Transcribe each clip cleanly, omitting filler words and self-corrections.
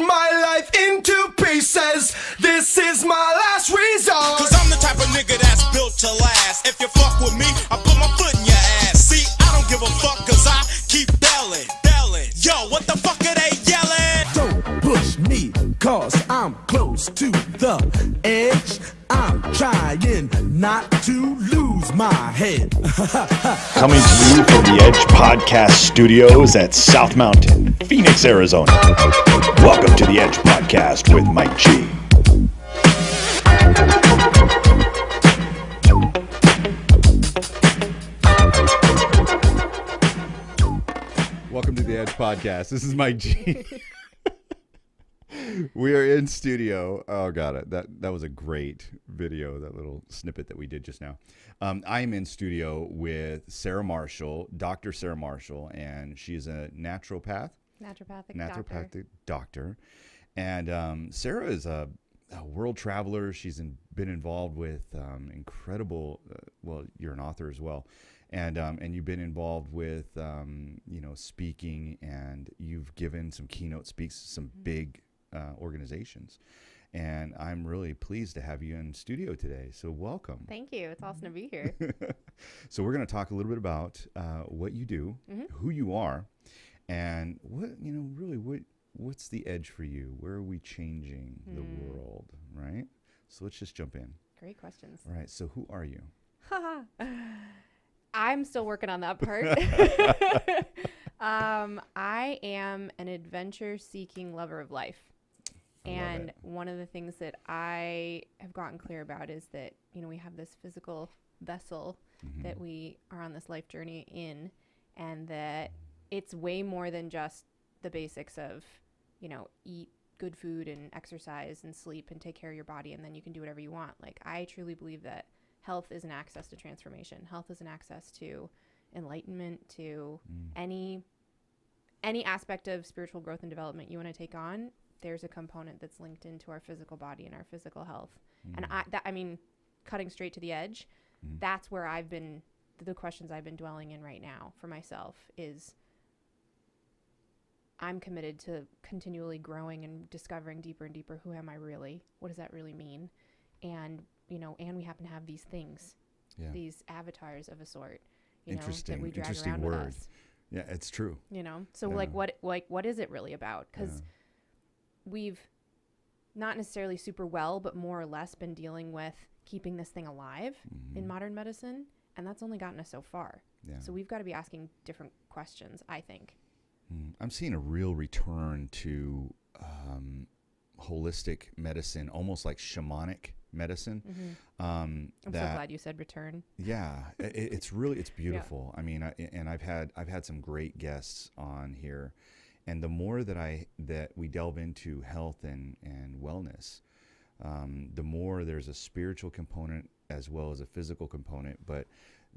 my life into pieces. This is my last resort. Cause I'm the type of nigga that's built to last. If you fuck with me, I put my foot in your ass. See, I don't give a fuck cause I keep belling. Yo, what the fuck are they yelling? Don't push me cause I'm close to the edge. I'm trying not to lose my head. Coming to you from the Edge Podcast Studios at South Mountain, Phoenix, Arizona. Welcome to the Edge Podcast with Mike G. Welcome to the Edge Podcast. This is Mike G. We are in studio. Oh, got it. That was a great video, that little snippet that we did just now. I am in studio with Sarah Marshall, Dr. Sarah Marshall, and she's a naturopathic doctor. And Sarah is a world traveler. She's been involved with incredible, well, you're an author as well. And you've been involved with, speaking, and you've given some keynote speaks to some big organizations. And I'm really pleased to have you in studio today. So welcome. Thank you. It's awesome to be here. So we're going to talk a little bit about what you do, who you are, and what's the edge for you? Where are we changing the world, right? So let's just jump in. Great questions. All right. So who are you? I'm still working on that part. I am an adventure-seeking lover of life. And one of the things that I have gotten clear about is that, we have this physical vessel that we are on this life journey in, and that it's way more than just the basics of, eat good food and exercise and sleep and take care of your body, and then you can do whatever you want. Like, I truly believe that health is an access to transformation. Health is an access to enlightenment, to any aspect of spiritual growth and development you want to take on. There's a component that's linked into our physical body and our physical health. And cutting straight to the edge, that's where the questions I've been dwelling in right now for myself is I'm committed to continually growing and discovering deeper and deeper, who am I really? What does that really mean? And and we happen to have these things, these avatars of a sort, that we drag around with us. Yeah, it's true. So what is it really about? Because we've not necessarily super well, but more or less been dealing with keeping this thing alive in modern medicine, and that's only gotten us so far. Yeah. So we've got to be asking different questions, I think. I'm seeing a real return to holistic medicine, almost like shamanic medicine. I'm so glad you said return. Yeah, it's beautiful. Yeah. I mean, I've had some great guests on here, and the more that we delve into health and wellness, the more there's a spiritual component as well as a physical component, but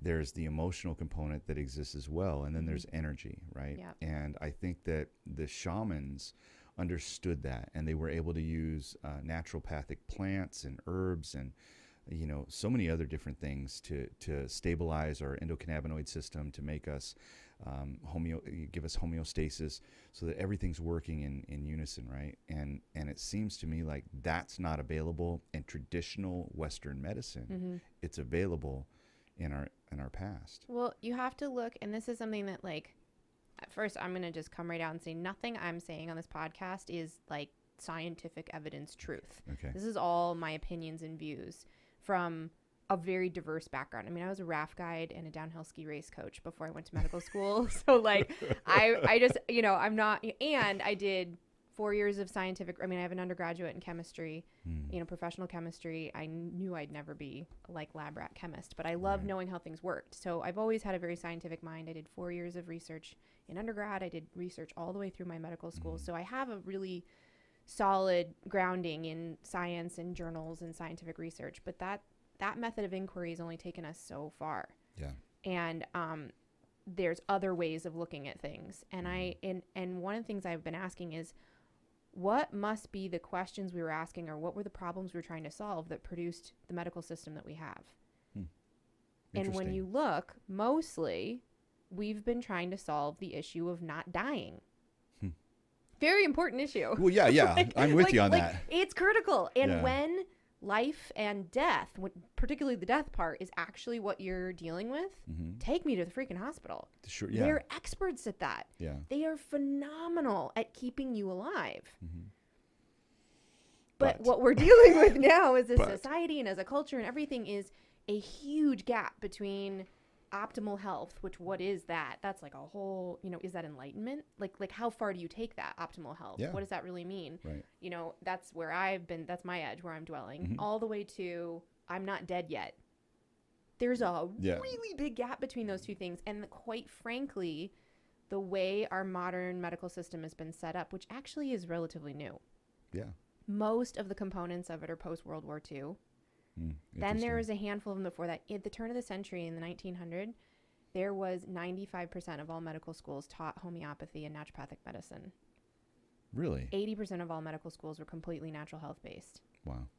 there's the emotional component that exists as well, and then there's energy, right? Yeah. And I think that the shamans understood that, and they were able to use naturopathic plants and herbs and so many other different things to stabilize our endocannabinoid system, to make us give us homeostasis, so that everything's working in unison, right? And it seems to me like that's not available in traditional Western medicine. It's available in our past. Well, you have to look, and this is something that, like, at first, I'm going to just come right out and say nothing I'm saying on this podcast is like scientific evidence truth. Okay. This is all my opinions and views from a very diverse background. I mean, I was a raft guide and a downhill ski race coach before I went to medical school. So like, I just, I'm not, and I did 4 years of I have an undergraduate in chemistry, professional chemistry. I knew I'd never be like lab rat chemist, but I love knowing how things worked. So I've always had a very scientific mind. I did 4 years of research in undergrad. I did research all the way through my medical school. So I have a really solid grounding in science and journals and scientific research, but that method of inquiry has only taken us so far. Yeah. And there's other ways of looking at things. And and one of the things I've been asking is, what must be the questions we were asking, or what were the problems we were trying to solve that produced the medical system that we have? And when you look, mostly we've been trying to solve the issue of not dying. very important issue. Well, yeah. I'm with you on that. It's critical. And when life and death, particularly the death part, is actually what you're dealing with, take me to the freaking hospital. Sure, yeah. They're experts at that. Yeah. They are phenomenal at keeping you alive. But what we're dealing with now as a society and as a culture and everything is a huge gap between optimal health, which what is that? That's like a whole, is that enlightenment? Like how far do you take that optimal health? Yeah. What does that really mean? Right. That's where I've been, that's my edge where I'm dwelling, all the way to I'm not dead yet. There's a really big gap between those two things. And quite frankly, the way our modern medical system has been set up, which actually is relatively new. Yeah. Most of the components of it are post-World War II. Then there was a handful of them before that. At the turn of the century in the 1900s, there was 95% of all medical schools taught homeopathy and naturopathic medicine. Really? 80% of all medical schools were completely natural health based. Wow.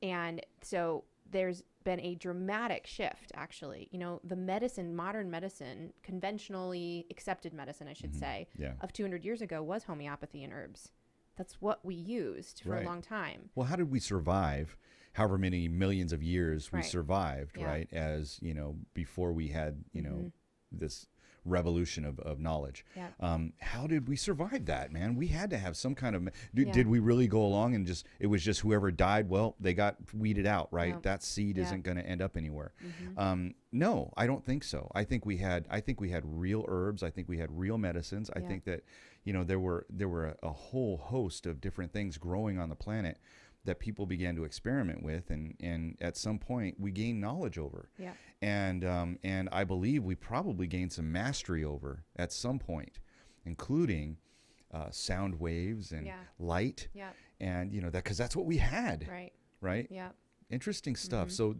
And so there's been a dramatic shift, actually. The medicine, modern medicine, conventionally accepted medicine, I should say, of 200 years ago was homeopathy and herbs. That's what we used for a long time. Well, how did we survive however many millions of years we survived, right? As, before we had, this revolution of knowledge. Yeah. How did we survive that, man? We had to have some kind of, did we really go along and it was just whoever died, well, they got weeded out, right? That seed isn't going to end up anywhere. No, I don't think so. I think we had real herbs. I think we had real medicines. I think that, there were a whole host of different things growing on the planet that people began to experiment with, and at some point we gained knowledge over. Yeah. And I believe we probably gained some mastery over at some point, including sound waves and light. Yeah. And because that's what we had. Right. Yeah. Interesting stuff. So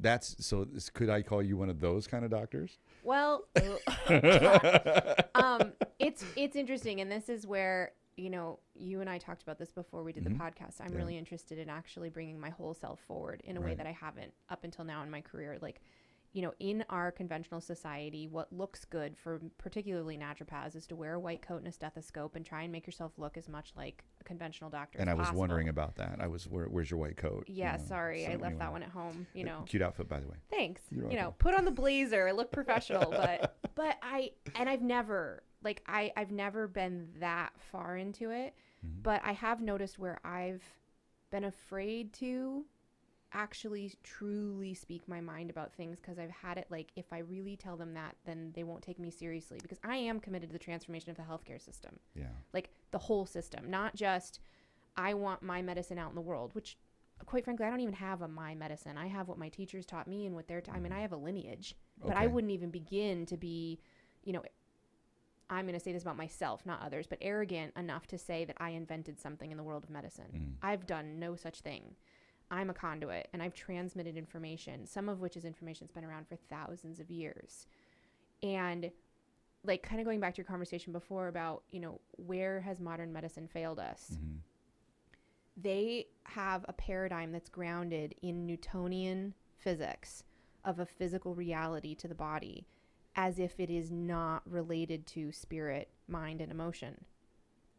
could I call you one of those kind of doctors? Well, it's interesting, and this is where you and I talked about this before we did the podcast. I'm really interested in actually bringing my whole self forward in a way that I haven't up until now in my career. Like, in our conventional society, what looks good for particularly naturopaths is to wear a white coat and a stethoscope and try and make yourself look as much like a conventional doctor and as I was possible. wondering about that. Where's your white coat? Yeah, sorry. I left that one at home, Cute outfit, by the way. Thanks. Put on the blazer, look professional, but I've never, I've never been that far into it, but I have noticed where I've been afraid to actually truly speak my mind about things because I've had it if I really tell them that, then they won't take me seriously, because I am committed to the transformation of the healthcare system. Yeah. The whole system, not just I want my medicine out in the world, which quite frankly, I don't even have my medicine. I have what my teachers taught me and what their I mean, I have a lineage, but I wouldn't even begin to be, I'm going to say this about myself, not others, but arrogant enough to say that I invented something in the world of medicine. I've done no such thing. I'm a conduit, and I've transmitted information, some of which is information that's been around for thousands of years. And kind of going back to your conversation before about, where has modern medicine failed us? They have a paradigm that's grounded in Newtonian physics of a physical reality to the body, as if it is not related to spirit, mind, and emotion.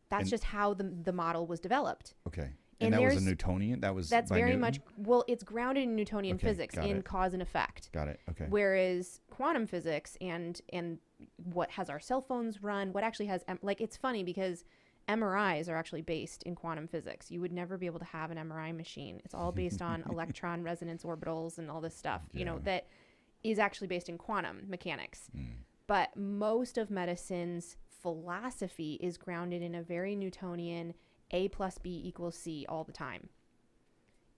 That's just how the model was developed. Okay. And that was a Newtonian? That's very Newton? much, it's grounded in Newtonian physics, in cause and effect. Got it. Okay. Whereas quantum physics and what has our cell phones run, what actually has, it's funny because MRIs are actually based in quantum physics. You would never be able to have an MRI machine. It's all based on electron resonance orbitals and all this stuff, that is actually based in quantum mechanics. But most of medicine's philosophy is grounded in a very Newtonian A plus B equals C all the time.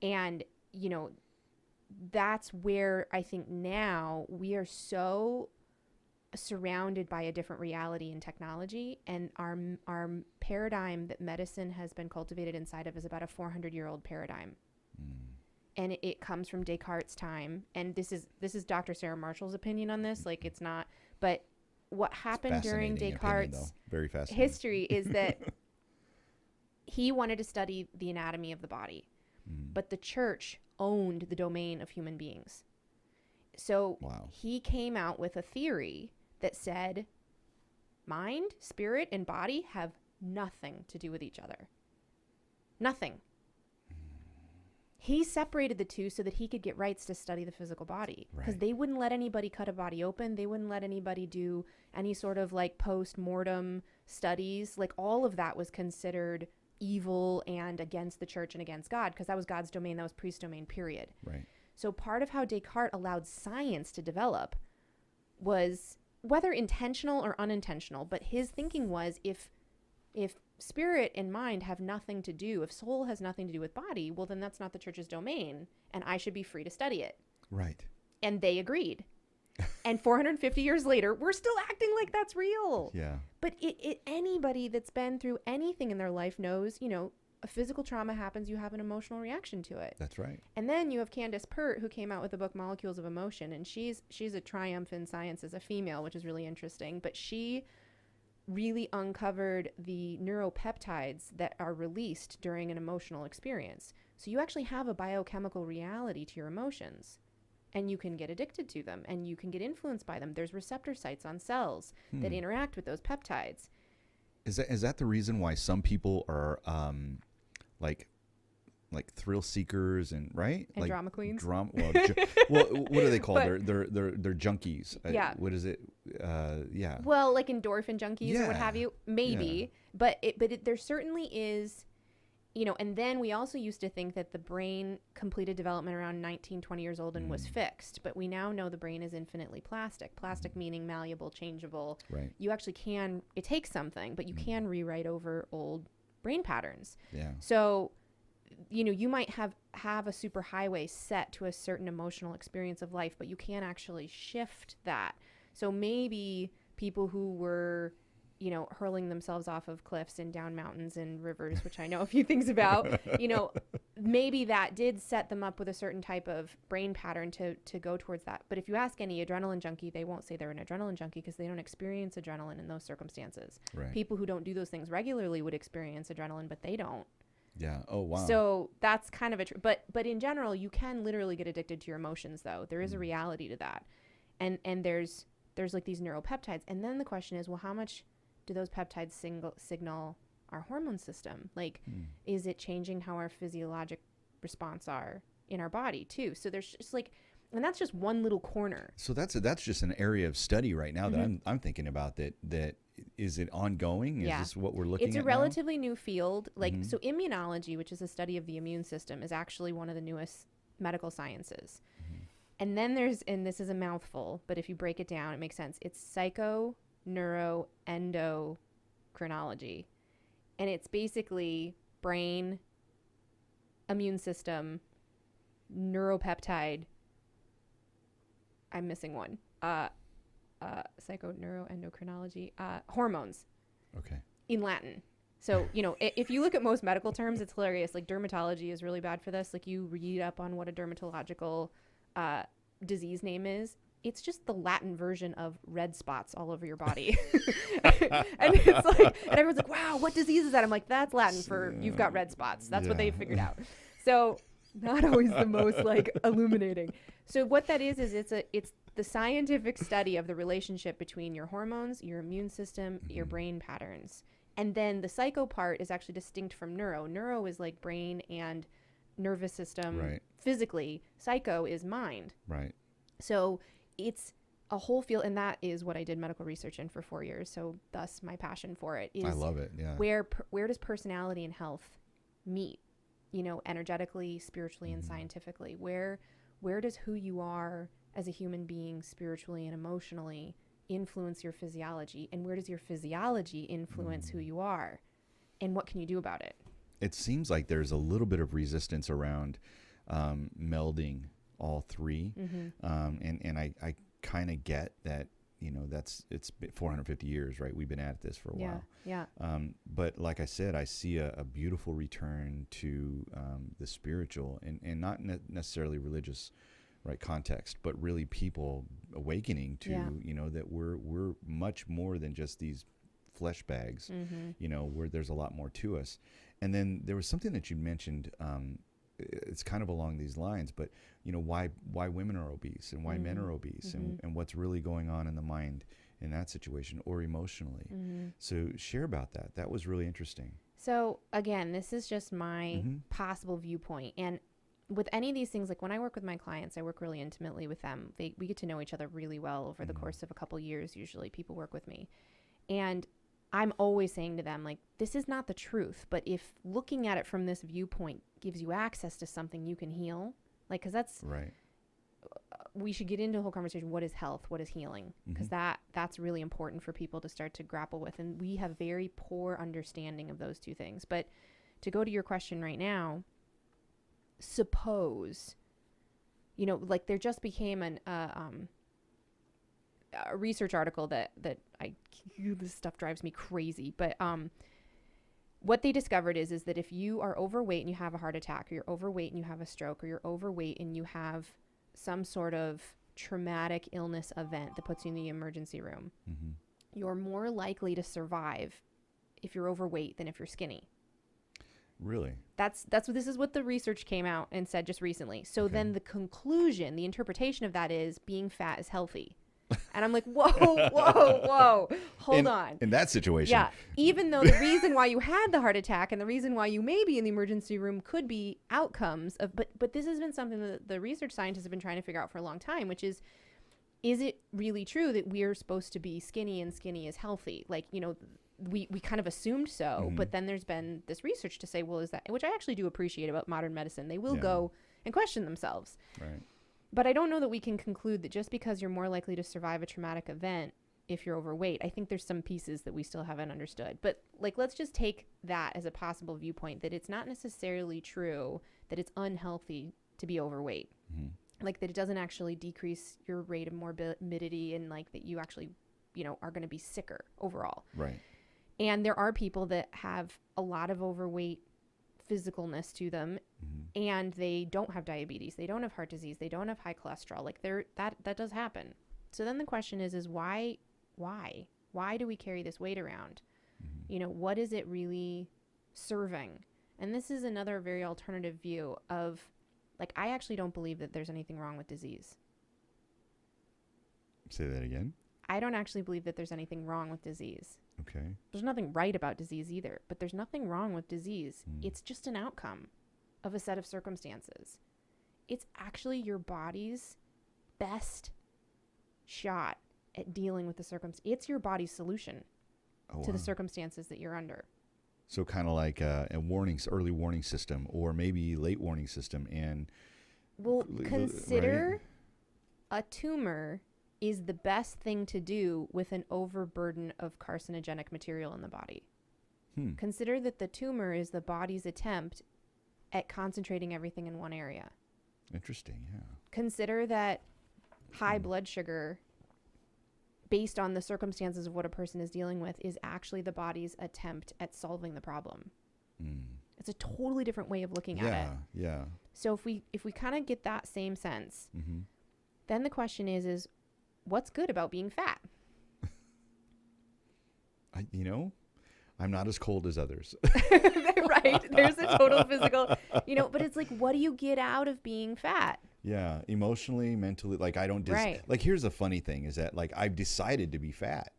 And, that's where I think now we are so surrounded by a different reality and technology, and our paradigm that medicine has been cultivated inside of is about a 400-year-old paradigm. And it comes from Descartes' time. And this is Dr. Sarah Marshall's opinion on this. It's not, but what happened during Descartes' very fascinating history is that he wanted to study the anatomy of the body, but the church owned the domain of human beings. So he came out with a theory that said mind, spirit, and body have nothing to do with each other. Nothing. He separated the two so that he could get rights to study the physical body, because they wouldn't let anybody cut a body open. They wouldn't let anybody do any sort of like post-mortem studies. Like all of that was considered evil and against the church and against God, because that was God's domain. That was priest domain, period. Right. So part of how Descartes allowed science to develop was, whether intentional or unintentional, but his thinking was, if spirit and mind have nothing to do, if soul has nothing to do with body, well, then that's not the church's domain, and I should be free to study it. Right. And they agreed. And 450 years later, we're still acting like that's real. Yeah. But anybody that's been through anything in their life knows, you know, a physical trauma happens, you have an emotional reaction to it. That's right. And then you have Candace Pert, who came out with the book Molecules of Emotion, and she's a triumph in science as a female, which is really interesting. But she really uncovered the neuropeptides that are released during an emotional experience. So you actually have a biochemical reality to your emotions, and you can get addicted to them, and you can get influenced by them. There's receptor sites on cells that interact with those peptides. Is that the reason why some people are like thrill seekers and right? And like drama queens? Well, what are they called? They're junkies. Yeah. What is it? Yeah. Well, like endorphin junkies or what Yeah. have you, maybe. Yeah. But there certainly is, you know. And then we also used to think that the brain completed development around 19, 20 years old and was fixed. But we now know the brain is infinitely plastic. Plastic meaning malleable, changeable. Right. You actually can. It takes something, but you can rewrite over old brain patterns. Yeah. So, you know, you might have a super highway set to a certain emotional experience of life, but you can't actually shift that. So maybe people who were, you know, hurling themselves off of cliffs and down mountains and rivers, which I know a few things about, you know, maybe that did set them up with a certain type of brain pattern to go towards that. But if you ask any adrenaline junkie, they won't say they're an adrenaline junkie because they don't experience adrenaline in those circumstances. Right. People who don't do those things regularly would experience adrenaline, but they don't. Yeah. Oh, wow. So that's kind of but in general, you can literally get addicted to your emotions, though. There is a reality to that. And there's like these neuropeptides. And then the question is, well, how much do those peptides signal our hormone system? Like, is it changing how our physiologic response are in our body too? So there's just like, and that's just one little corner. So that's just an area of study right now that I'm thinking about. That is it ongoing? Is this what we're looking at? It's a relatively new field. Like, so immunology, which is a study of the immune system, is actually one of the newest medical sciences. And then and this is a mouthful, but if you break it down, it makes sense. It's psycho-neuro-endocrinology. And it's basically brain, immune system, neuropeptide. I'm missing one. Psycho-neuro-endocrinology. Hormones. Okay. In Latin. So, you know, if you look at most medical terms, it's hilarious. Like dermatology is really bad for this. Like you read up on what a dermatological disease name is. It's just the Latin version of red spots all over your body. And it's like, and everyone's like, wow, what disease is that? I'm like, that's Latin for you've got red spots. That's what they figured out. So not always the most like illuminating. So what that is it's the scientific study of the relationship between your hormones, your immune system, your brain patterns. And then the psycho part is actually distinct from neuro. Neuro is like brain and nervous system physically. Psycho is mind. Right. So it's a whole field, and that is what I did medical research in for 4 years. So thus my passion for it is I love it. Yeah. Where does personality and health meet? You know, energetically, spiritually, and scientifically. Where does who you are as a human being spiritually and emotionally influence your physiology, and where does your physiology influence who you are, and what can you do about it? It seems like there's a little bit of resistance around melding all three, and I kind of get that. You know, it's been 450 years, right? We've been at this for a while. Yeah. But like I said, I see a beautiful return to the spiritual and not necessarily religious, right, context, but really people awakening to, you know, that we're much more than just these flesh bags, you know, where there's a lot more to us. And then there was something that you mentioned, it's kind of along these lines, but you know, why women are obese and why men are obese and what's really going on in the mind in that situation or emotionally. So share about that. That was really interesting. So again, this is just my possible viewpoint. And with any of these things, like when I work with my clients, I work really intimately with them. We get to know each other really well over the course of a couple years. Usually people work with me. And I'm always saying to them, like, this is not the truth. But if looking at it from this viewpoint gives you access to something you can heal, like, because that's right. We should get into the whole conversation. What is health? What is healing? Because that's really important for people to start to grapple with. And we have very poor understanding of those two things. But to go to your question right now, suppose, like there just became a research article that this stuff drives me crazy. But what they discovered is that if you are overweight and you have a heart attack, or you're overweight and you have a stroke, or you're overweight and you have some sort of traumatic illness event that puts you in the emergency room, you're more likely to survive if you're overweight than if you're skinny. Really? That's what this is what the research came out and said just recently. So then the conclusion, the interpretation of that is being fat is healthy. And I'm like, whoa, hold on. In that situation. Yeah. Even though the reason why you had the heart attack and the reason why you may be in the emergency room could be outcomes of, but this has been something that the research scientists have been trying to figure out for a long time, which is it really true that we're supposed to be skinny and skinny is healthy? Like, we kind of assumed so, but then there's been this research to say, well, is that, which I actually do appreciate about modern medicine. They will go and question themselves. Right. But I don't know that we can conclude that just because you're more likely to survive a traumatic event if you're overweight. I think there's some pieces that we still haven't understood. But like, let's just take that as a possible viewpoint, that it's not necessarily true that it's unhealthy to be overweight. Like that it doesn't actually decrease your rate of morbidity, and like that you actually, are going to be sicker overall. Right. And there are people that have a lot of overweight physicalness to them, and they don't have diabetes, they don't have heart disease, they don't have high cholesterol. Like that does happen. So then the question is why do we carry this weight around? What is it really serving? And this is another very alternative view of, like, I actually don't believe that there's anything wrong with disease. Say that again. I don't actually believe that there's anything wrong with disease. Okay. There's nothing right about disease either, but there's nothing wrong with disease. It's just an outcome of a set of circumstances. It's actually your body's best shot at dealing with the circumstance. It's your body's solution to the circumstances that you're under. So kind of like a early warning system, or maybe late warning system. And consider a tumor is the best thing to do with an overburden of carcinogenic material in the body. Consider that the tumor is the body's attempt at concentrating everything in one area. Interesting, yeah. Consider that high blood sugar, based on the circumstances of what a person is dealing with, is actually the body's attempt at solving the problem. It's a totally different way of looking at it. Yeah. So if we kind of get that same sense, then the question is what's good about being fat? I'm not as cold as others. Right. There's a total physical, but it's like, what do you get out of being fat? Yeah. Emotionally, mentally, like I don't like, here's the funny thing is that, like, I've decided to be fat.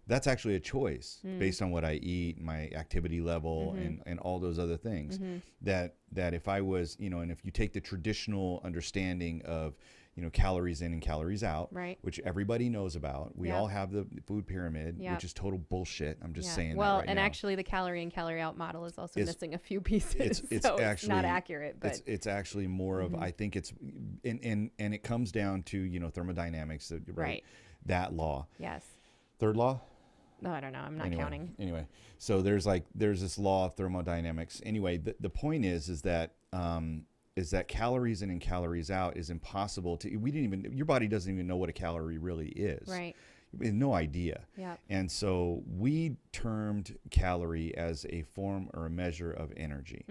That's actually a choice based on what I eat, my activity level, and all those other things. That if I was, and if you take the traditional understanding of, calories in and calories out, right, which everybody knows about. We all have the food pyramid, which is total bullshit. I'm just saying that right now. Actually the calorie in, calorie out model is also missing a few pieces. It's so actually it's not accurate, but it's actually more of, I think it's, and it comes down to, thermodynamics, right? That law. Yes. Third law? No, I don't know. I'm not counting. Anyway, so there's this law of thermodynamics. Anyway, the point is that calories in and calories out is impossible to. Your body doesn't even know what a calorie really is. Right. No idea. Yeah. And so we termed calorie as a form or a measure of energy.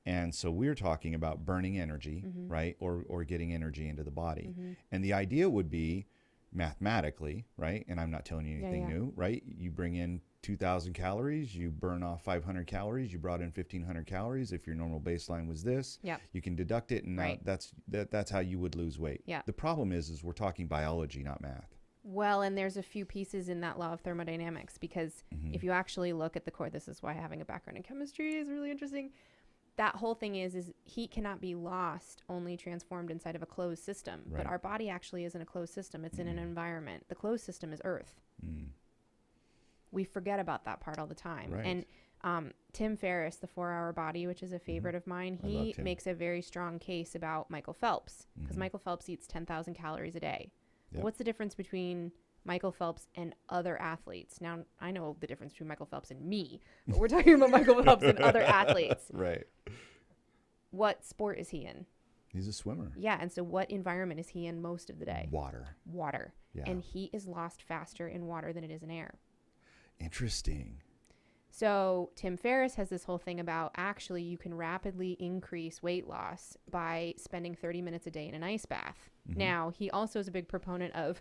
And so we're talking about burning energy, right? Or getting energy into the body. And the idea would be, mathematically, right? And I'm not telling you anything new, right? You bring in 2,000 calories, you burn off 500 calories, you brought in 1,500 calories. If your normal baseline was this, you can deduct it, and that's how you would lose weight. The problem is we're talking biology, not math. Well, and there's a few pieces in that law of thermodynamics, because if you actually look at the core, this is why having a background in chemistry is really interesting. That whole thing is heat cannot be lost, only transformed inside of a closed system. Right. But our body actually isn't a closed system. It's in an environment. The closed system is Earth. We forget about that part all the time. Right. And Tim Ferriss, the 4-Hour Body, which is a favorite of mine, he makes a very strong case about Michael Phelps, because Michael Phelps eats 10,000 calories a day. Yep. What's the difference between Michael Phelps and other athletes? Now, I know the difference between Michael Phelps and me, but we're talking about Michael Phelps and other athletes. Right. What sport is he in? He's a swimmer. Yeah, and so what environment is he in most of the day? Water. Yeah. And heat is lost faster in water than it is in air. Interesting. So Tim Ferriss has this whole thing about actually you can rapidly increase weight loss by spending 30 minutes a day in an ice bath. Now, he also is a big proponent of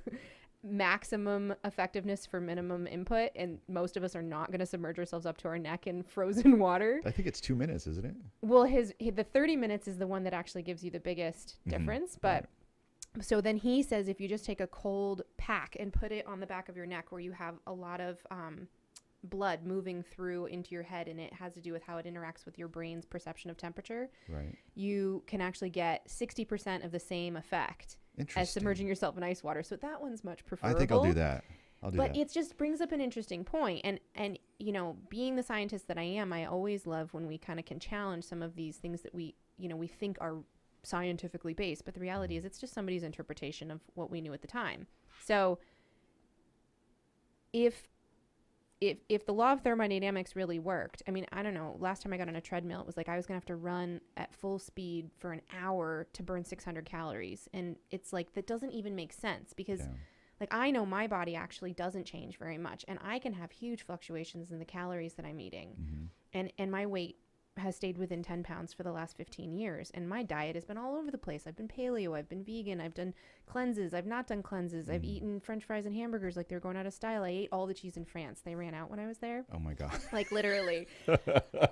maximum effectiveness for minimum input, and most of us are not going to submerge ourselves up to our neck in frozen water. I think it's 2 minutes, isn't it? Well, the 30 minutes is the one that actually gives you the biggest difference. But so then he says if you just take a cold pack and put it on the back of your neck where you have a lot of blood moving through into your head, and it has to do with how it interacts with your brain's perception of temperature, right, you can actually get 60% of the same effect as submerging yourself in ice water. So that one's much preferable. I think I'll do that. But it just brings up an interesting point. And you know, being the scientist that I am, I always love when we kind of can challenge some of these things that we think are scientifically based, but the reality is it's just somebody's interpretation of what we knew at the time. So if the law of thermodynamics really worked, I mean, I don't know, last time I got on a treadmill, it was like I was going to have to run at full speed for an hour to burn 600 calories. And it's like, that doesn't even make sense, because like I know my body actually doesn't change very much, and I can have huge fluctuations in the calories that I'm eating. And my weight has stayed within 10 pounds for the last 15 years. And my diet has been all over the place. I've been paleo, I've been vegan, I've done cleanses, I've not done cleanses. I've eaten French fries and hamburgers like they're going out of style. I ate all the cheese in France. They ran out when I was there. Oh my God. Like literally.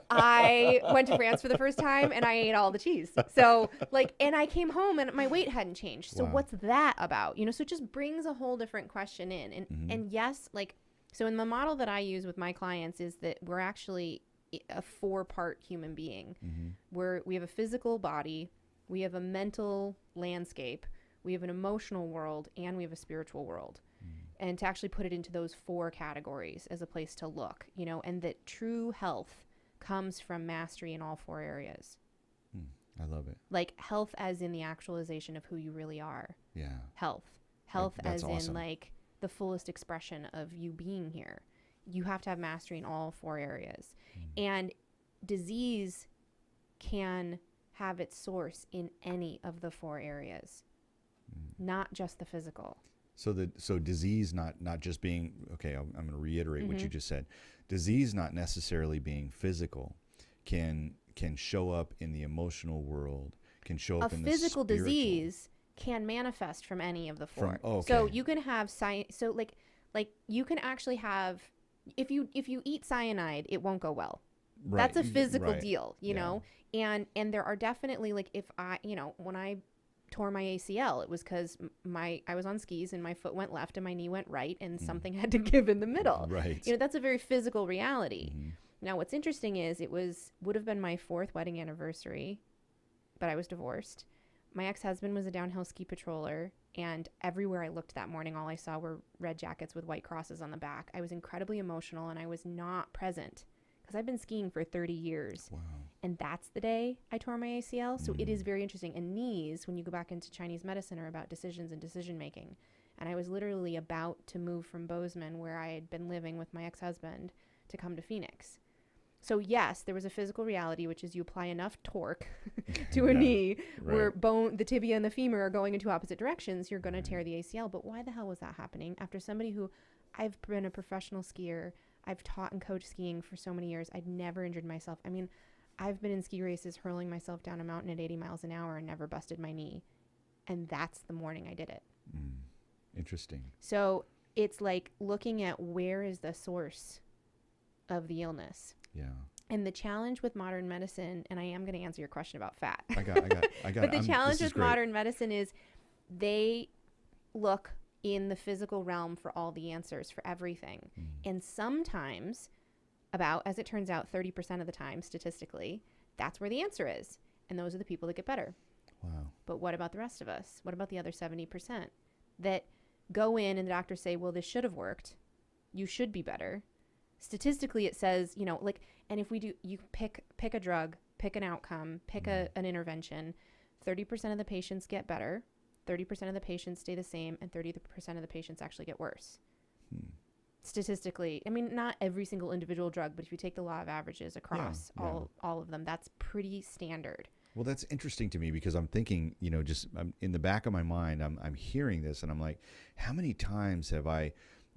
I went to France for the first time and I ate all the cheese. So like, and I came home and my weight hadn't changed. So what's that about? You know, so it just brings a whole different question in. And yes, like, so in the model that I use with my clients is that we're actually a 4-part human being, where we have a physical body, we have a mental landscape, we have an emotional world, and we have a spiritual world. And to actually put it into those 4 categories as a place to look, you know, and that true health comes from mastery in all 4 areas. I love it. Like health as in the actualization of who you really are. Yeah. Health That's as awesome. in like the fullest expression of you being here. You have to have mastery in all 4 areas. And disease can have its source in any of the 4 areas, not just the physical. So disease not just being, okay, I'm going to reiterate what you just said. Disease not necessarily being physical can show up in the emotional world, can show up in the physical spiritual. Disease can manifest from any of the 4. Okay. So you can have so like you can actually have, if you eat cyanide, it won't go well. Right. That's a physical Right. deal, you know? And there are definitely, like, if I, you know, when I tore my ACL, it was because I was on skis and my foot went left and my knee went right, and something had to give in the middle. Right. You know, that's a very physical reality. Now, what's interesting is would have been my 4th wedding anniversary, but I was divorced. My ex-husband was a downhill ski patroller, and everywhere I looked that morning, all I saw were red jackets with white crosses on the back. I was incredibly emotional, and I was not present because I've been skiing for 30 years. Wow. And that's the day I tore my ACL. So it is very interesting. And knees, when you go back into Chinese medicine, are about decisions and decision making. And I was literally about to move from Bozeman, where I had been living with my ex-husband, to come to Phoenix. So yes, there was a physical reality, which is you apply enough torque to a knee where the tibia and the femur are going in 2 opposite directions, you're going to tear the ACL. But why the hell was that happening? After somebody who, I've been a professional skier, I've taught and coached skiing for so many years, I'd never injured myself. I mean, I've been in ski races hurling myself down a mountain at 80 miles an hour and never busted my knee. And that's the morning I did it. Interesting. So it's like looking at where is the source of the illness. Yeah. And the challenge with modern medicine, and I am going to answer your question about fat. I got But the challenge with modern medicine is they look in the physical realm for all the answers for everything. And sometimes, about, as it turns out, 30% of the time, statistically, that's where the answer is. And those are the people that get better. Wow. But what about the rest of us? What about the other 70% that go in and the doctors say, well, this should have worked. You should be better. Statistically, it says, you know, like, and if we do, you pick a drug, pick an outcome, pick an intervention, 30% of the patients get better, 30% of the patients stay the same, and 30% of the patients actually get worse. Statistically, I mean, not every single individual drug, but if you take the law of averages across all of them, that's pretty standard. Well, that's interesting to me because I'm thinking, you know, just in the back of my mind, I'm hearing this and I'm like, how many times have I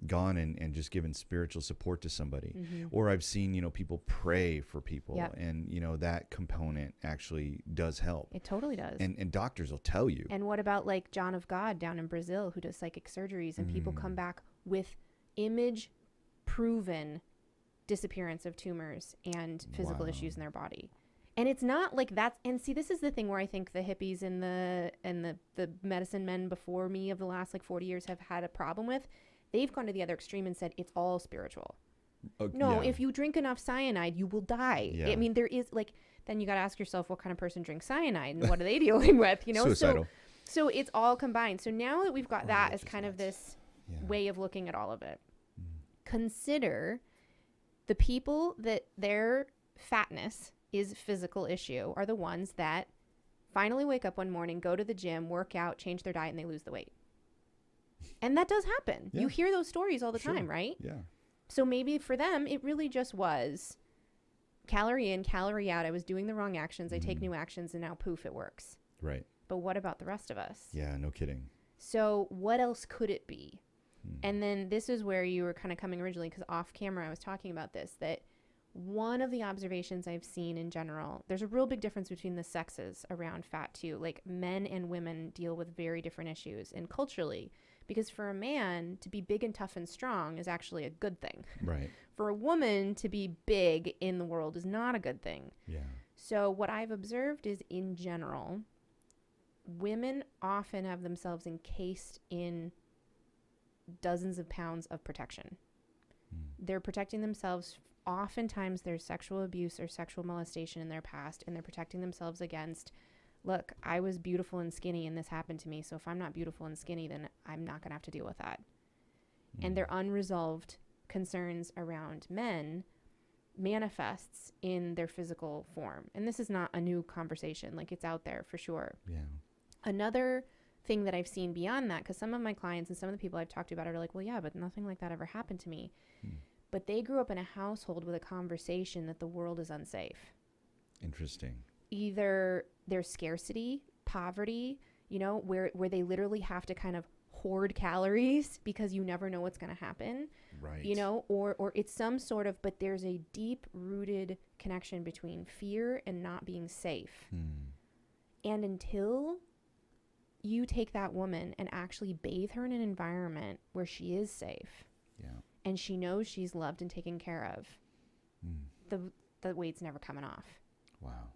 gone and just given spiritual support to somebody? Or I've seen, you know, people pray for people and, you know, that component actually does help. It totally does. And doctors will tell you. And what about like John of God down in Brazil who does psychic surgeries and people come back with image proven disappearance of tumors and physical issues in their body. And it's not like that's, and see, this is the thing where I think the hippies and the medicine men before me of the last like 40 years have had a problem with. They've gone to the other extreme and said it's all spiritual. No, if you drink enough cyanide, you will die. Yeah. I mean, there is like, then you got to ask yourself what kind of person drinks cyanide and what are they dealing with, you know? Suicidal. So it's all combined. So now that we've got that as kind of this way of looking at all of it, consider the people that their fatness is a physical issue are the ones that finally wake up one morning, go to the gym, work out, change their diet, and they lose the weight. And that does happen. You hear those stories all the time, right? Yeah. So maybe for them, it really just was calorie in, calorie out. I was doing the wrong actions. I take new actions and now poof, it works. Right. But what about the rest of us? Yeah, no kidding. So what else could it be? And then this is where you were kind of coming originally, because off camera I was talking about this, that one of the observations I've seen in general, there's a real big difference between the sexes around fat too. Like men and women deal with very different issues, and culturally, because for a man to be big and tough and strong is actually a good thing. Right. For a woman to be big in the world is not a good thing. Yeah. So what I've observed is, in general, women often have themselves encased in dozens of pounds of protection. They're protecting themselves. Oftentimes there's sexual abuse or sexual molestation in their past, and they're protecting themselves against, look, I was beautiful and skinny and this happened to me, so if I'm not beautiful and skinny, then I'm not going to have to deal with that. And their unresolved concerns around men manifests in their physical form. And this is not a new conversation. Like, it's out there for sure. Yeah. Another thing that I've seen beyond that, because some of my clients and some of the people I've talked to about it are like, well, yeah, but nothing like that ever happened to me. But they grew up in a household with a conversation that the world is unsafe. Interesting. Either there's scarcity, poverty, you know, where they literally have to kind of hoard calories because you never know what's going to happen. Right. You know, or it's some sort of, but there's a deep rooted connection between fear and not being safe. And until you take that woman and actually bathe her in an environment where she is safe, and she knows she's loved and taken care of, the weight's never coming off. Wow.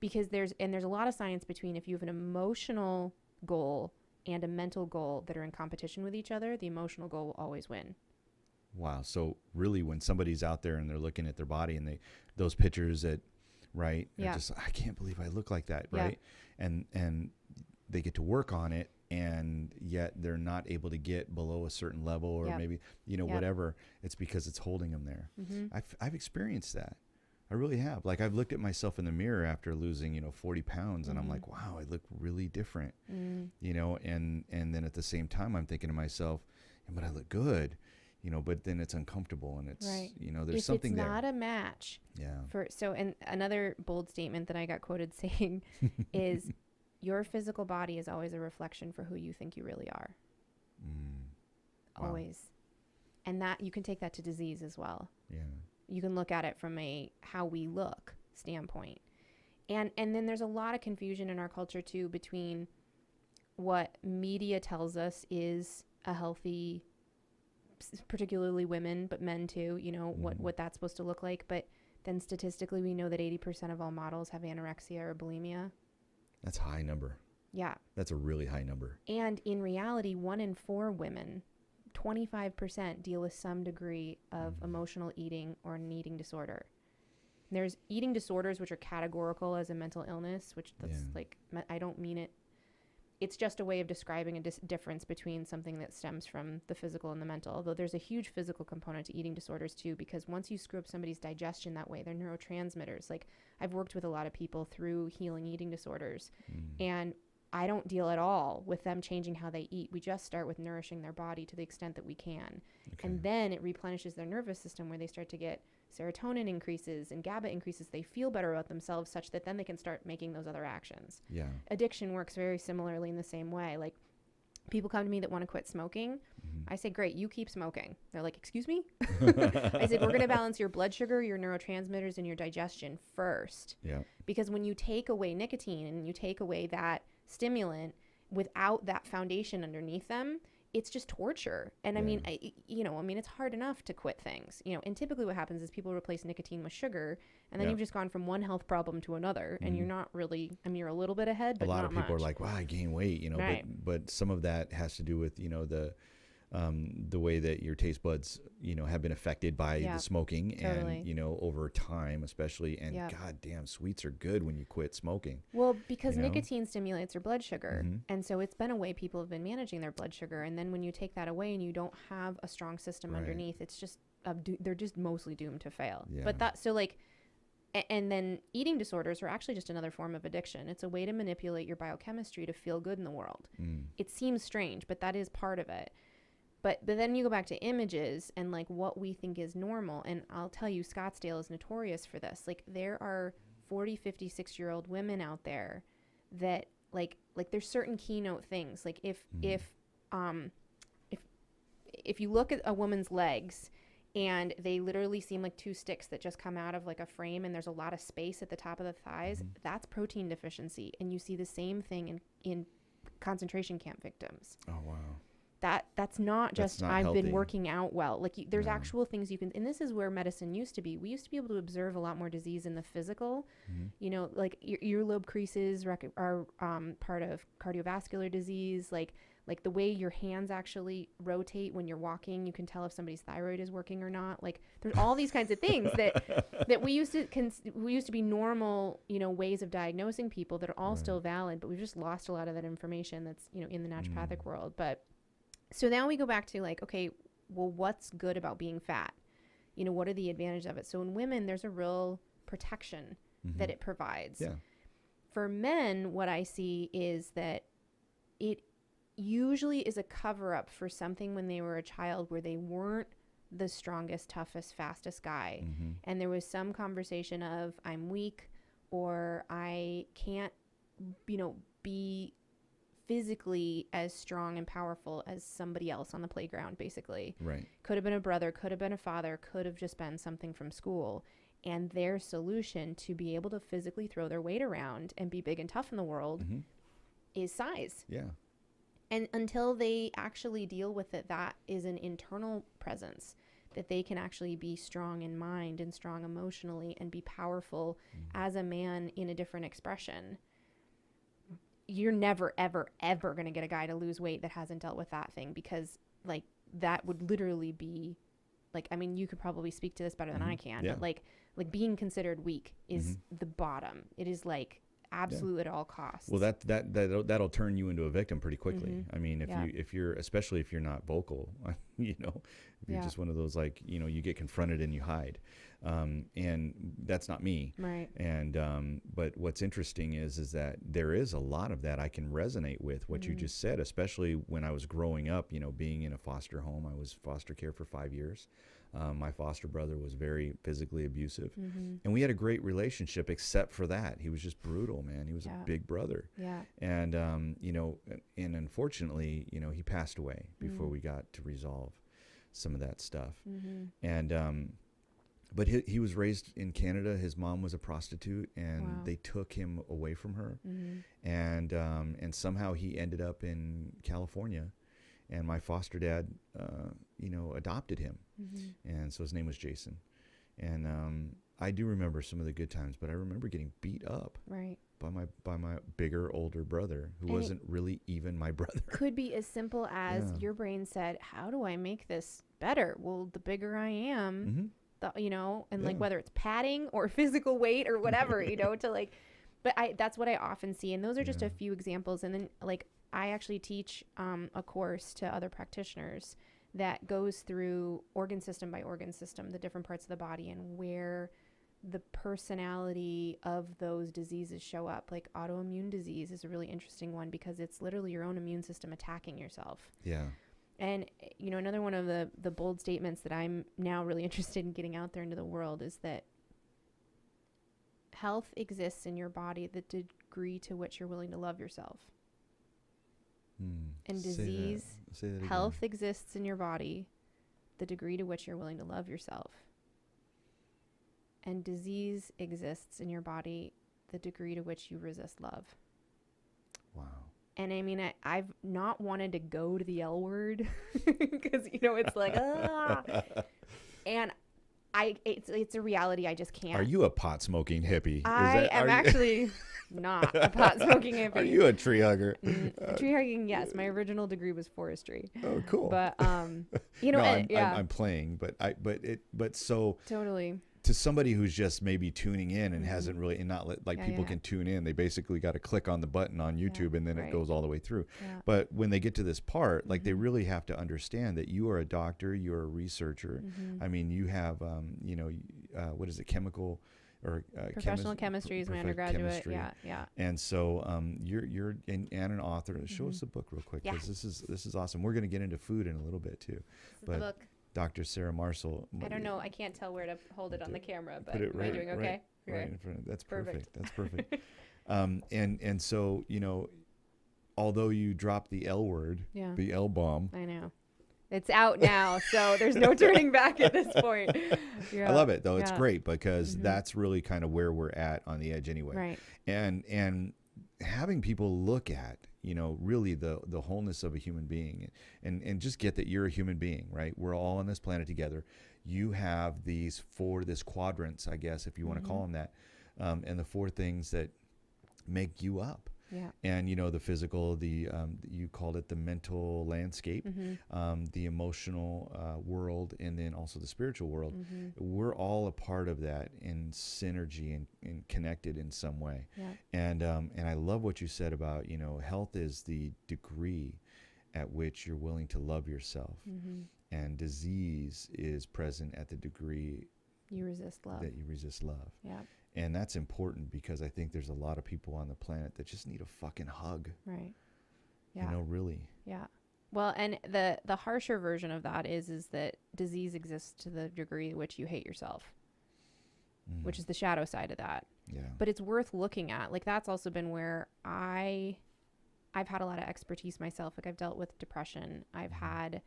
Because there's a lot of science between, if you have an emotional goal and a mental goal that are in competition with each other, the emotional goal will always win. Wow. So really, when somebody's out there and they're looking at their body and those pictures that, right, they're just, I can't believe I look like that, right? And they get to work on it, and yet they're not able to get below a certain level, or maybe, you know, whatever. It's because it's holding them there. I've experienced that. I really have. Like, I've looked at myself in the mirror after losing, 40 pounds, and I'm like, wow, I look really different, you know, and then at the same time, I'm thinking to myself, but I look good, but then it's uncomfortable, and it's, there's something there. If it's not a match. Yeah. And another bold statement that I got quoted saying is, your physical body is always a reflection for who you think you really are. Wow. Always. And that, you can take that to disease as well. Yeah. You can look at it from a how we look standpoint. And then there's a lot of confusion in our culture too between what media tells us is a healthy, particularly women, but men too, what that's supposed to look like. But then statistically, we know that 80% of all models have anorexia or bulimia. That's a high number. Yeah. That's a really high number. And in reality, 1 in 4 women, 25% deal with some degree of emotional eating or an eating disorder. There's eating disorders, which are categorical as a mental illness, which that's like, I don't mean it. It's just a way of describing a difference between something that stems from the physical and the mental, although there's a huge physical component to eating disorders too, because once you screw up somebody's digestion that way, they're neurotransmitters. Like, I've worked with a lot of people through healing eating disorders, and I don't deal at all with them changing how they eat. We just start with nourishing their body to the extent that we can. Okay. And then it replenishes their nervous system, where they start to get serotonin increases and GABA increases. They feel better about themselves, such that then they can start making those other actions. Yeah. Addiction works very similarly in the same way. Like, people come to me that want to quit smoking. I say, great, you keep smoking. They're like, excuse me? I said, we're going to balance your blood sugar, your neurotransmitters, and your digestion first. Yeah. Because when you take away nicotine and you take away that stimulant without that foundation underneath them, it's just torture. And I mean, it's hard enough to quit things, and typically what happens is people replace nicotine with sugar, and then you've just gone from one health problem to another, and you're not really, you're a little bit ahead, but a lot not of people much. are like, wow, I gained weight, right. but some of that has to do with, the way that your taste buds, have been affected by the smoking, totally. And, over time, especially, and God damn, sweets are good when you quit smoking. Well, because nicotine stimulates your blood sugar. And so it's been a way people have been managing their blood sugar. And then when you take that away and you don't have a strong system underneath, it's just, they're just mostly doomed to fail. Yeah. But and then eating disorders are actually just another form of addiction. It's a way to manipulate your biochemistry to feel good in the world. It seems strange, but that is part of it. But then you go back to images and like what we think is normal. And I'll tell you, Scottsdale is notorious for this. Like, there are 40, 50, 60-year-old women out there that like there's certain keynote things. Like if you look at a woman's legs and they literally seem like 2 sticks that just come out of like a frame, and there's a lot of space at the top of the thighs, that's protein deficiency. And you see the same thing in concentration camp victims. Oh, wow. That's not just I've healthy. Been working out well. Like, there's actual things you can, and this is where medicine used to be. We used to be able to observe a lot more disease in the physical. Like earlobe creases are part of cardiovascular disease. Like the way your hands actually rotate when you're walking, you can tell if somebody's thyroid is working or not. Like, there's all these kinds of things that we used to be normal, ways of diagnosing people that are all still valid, but we've just lost a lot of that information that's, in the naturopathic world. But so now we go back to like, okay, well, what's good about being fat? What are the advantages of it? So in women, there's a real protection that it provides. Yeah. For men, what I see is that it usually is a cover up for something when they were a child where they weren't the strongest, toughest, fastest guy. And there was some conversation of, I'm weak, or I can't, be physically as strong and powerful as somebody else on the playground, basically. Right. Could have been a brother, could have been a father, could have just been something from school. And their solution to be able to physically throw their weight around and be big and tough in the world is size. Yeah. And until they actually deal with it, that is an internal presence, that they can actually be strong in mind and strong emotionally and be powerful as a man in a different expression. You're never, ever, ever going to get a guy to lose weight that hasn't dealt with that thing, because like that would literally be like, you could probably speak to this better than I can, but like being considered weak is the bottom. It is like absolute at all costs. Well, that'll turn you into a victim pretty quickly. If you're, especially if you're not vocal, if you're just one of those, like, you get confronted and you hide. And that's not me. Right. And, but what's interesting is that there is a lot of that I can resonate with what you just said, especially when I was growing up, being in a foster home. I was foster care for 5 years. My foster brother was very physically abusive, and we had a great relationship, except for that. He was just brutal, man. He was a big brother. Yeah. And, and unfortunately, he passed away before we got to resolve some of that stuff. And, but he was raised in Canada. His mom was a prostitute, and they took him away from her. And somehow he ended up in California, and my foster dad, adopted him. And so his name was Jason. And I do remember some of the good times, but I remember getting beat up Right. by my bigger, older brother who And wasn't really even my brother. Could be as simple as Yeah. your brain said, how do I make this better? Well, the bigger I am, you know, and like Yeah. whether it's padding or physical weight or whatever, you know, to like, but that's what I often see. And those are just a few examples. And then like, I actually teach a course to other practitioners that goes through organ system by organ system, the different parts of the body and where the personality of those diseases show up. Like autoimmune disease is a really interesting one because it's literally your own immune system attacking yourself. Yeah. And, you know, another one of the bold statements that I'm now really interested in getting out there into the world is that health exists in your body the degree to which you're willing to love yourself. And disease, Say that again. health exists in your body the degree to which you're willing to love yourself. And disease exists in your body the degree to which you resist love. Wow. And I mean, I've not wanted to go to the L word because, you know, it's like, and it's a reality. I just can't. Are you a pot smoking hippie? I am actually not a pot smoking hippie. Are you a tree hugger? Tree hugging, yes. My original degree was forestry. Oh, cool. But, you know, no, I'm playing, but so totally. To somebody who's just maybe tuning in and hasn't really, and not people can tune in, they basically got to click on the button on YouTube and then it goes all the way through. Yeah. But when they get to this part, like they really have to understand that you are a doctor, you're a researcher. I mean, you have, you know, what is it, chemical or professional chemistry is my undergraduate. Chemistry. Yeah. And so you're an author. Show us the book real quick because this is awesome. We're going to get into food in a little bit too. The book. Dr. Sarah Marshall. I don't know. I can't tell where to hold it on the camera, but am I doing okay? Right in front of it. That's perfect. That's perfect. And so, you know, although you dropped the L word, the L bomb. I know. It's out now, so there's no turning back at this point. I love it, though. It's great because that's really kind of where we're at on the edge anyway. Right. And having people look at, you know, really the wholeness of a human being and just get that you're a human being, right? We're all on this planet together. You have this quadrants, I guess, if you want to call them that, and the 4 things that make you up. Yeah. And, you know, the physical, you called it the mental landscape, the emotional world, and then also the spiritual world. We're all a part of that in synergy and connected in some way. Yeah. And I love what you said about, you know, health is the degree at which you're willing to love yourself. And disease is present at the degree you resist love. That you resist love. Yeah. And that's important because I think there's a lot of people on the planet that just need a fucking hug. Right. Yeah. You know, really. Yeah. Well, and the harsher version of that is that disease exists to the degree which you hate yourself, which is the shadow side of that. Yeah. But it's worth looking at. Like that's also been where I've had a lot of expertise myself. Like I've dealt with depression. I've had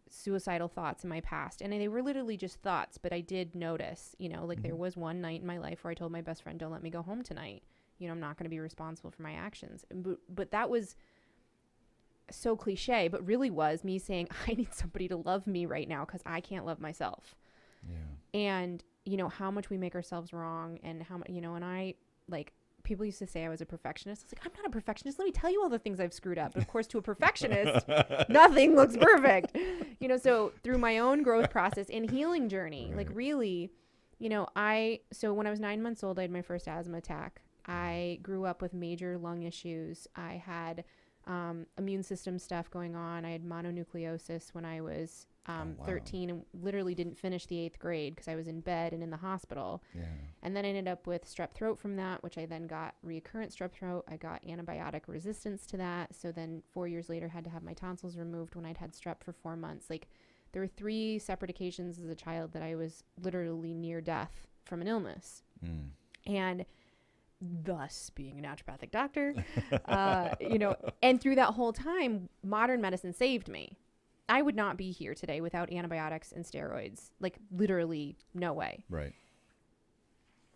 suicidal thoughts in my past, and they were literally just thoughts, but I did notice, you know, like there was one night in my life where I told my best friend, don't let me go home tonight, you know, I'm not going to be responsible for my actions. But that was so cliche, but really was me saying I need somebody to love me right now because I can't love myself. Yeah. And you know how much we make ourselves wrong, and how much, you know, and I like people used to say I was a perfectionist. I was like, I'm not a perfectionist. Let me tell you all the things I've screwed up. But of course, to a perfectionist, nothing looks perfect. You know, so through my own growth process and healing journey, like really, you know, so when I was 9 months old, I had my first asthma attack. I grew up with major lung issues. I had immune system stuff going on. I had mononucleosis when I was 13 and literally didn't finish the 8th grade because I was in bed and in the hospital. Yeah. And then I ended up with strep throat from that, which I then got recurrent strep throat. I got antibiotic resistance to that. So then 4 years later, had to have my tonsils removed when I'd had strep for 4 months. Like there were 3 separate occasions as a child that I was literally near death from an illness. And thus being a naturopathic doctor, you know, and through that whole time, modern medicine saved me. I would not be here today without antibiotics and steroids. Like literally no way. Right.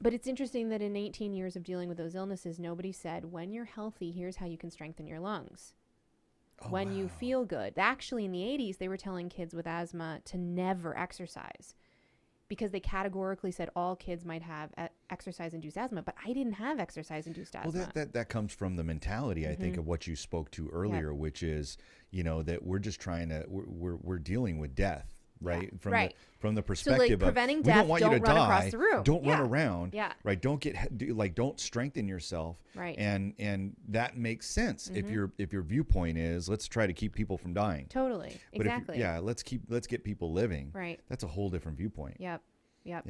But it's interesting that in 18 years of dealing with those illnesses, nobody said, when you're healthy, here's how you can strengthen your lungs. When you feel good. Actually, in the 80s, they were telling kids with asthma to never exercise. because they categorically said all kids might have exercise-induced asthma, but I didn't have exercise-induced asthma. Well, that comes from the mentality, I think, of what you spoke to earlier, which is, that we're just trying to, we're dealing with death, right? From the perspective preventing of, death, we don't want you to run die, across the room. don't run around, Yeah. right? Don't strengthen yourself, right? And that makes sense if your viewpoint is, let's try to keep people from dying. Totally, but exactly. Let's get people living. Right. That's a whole different viewpoint. Yep,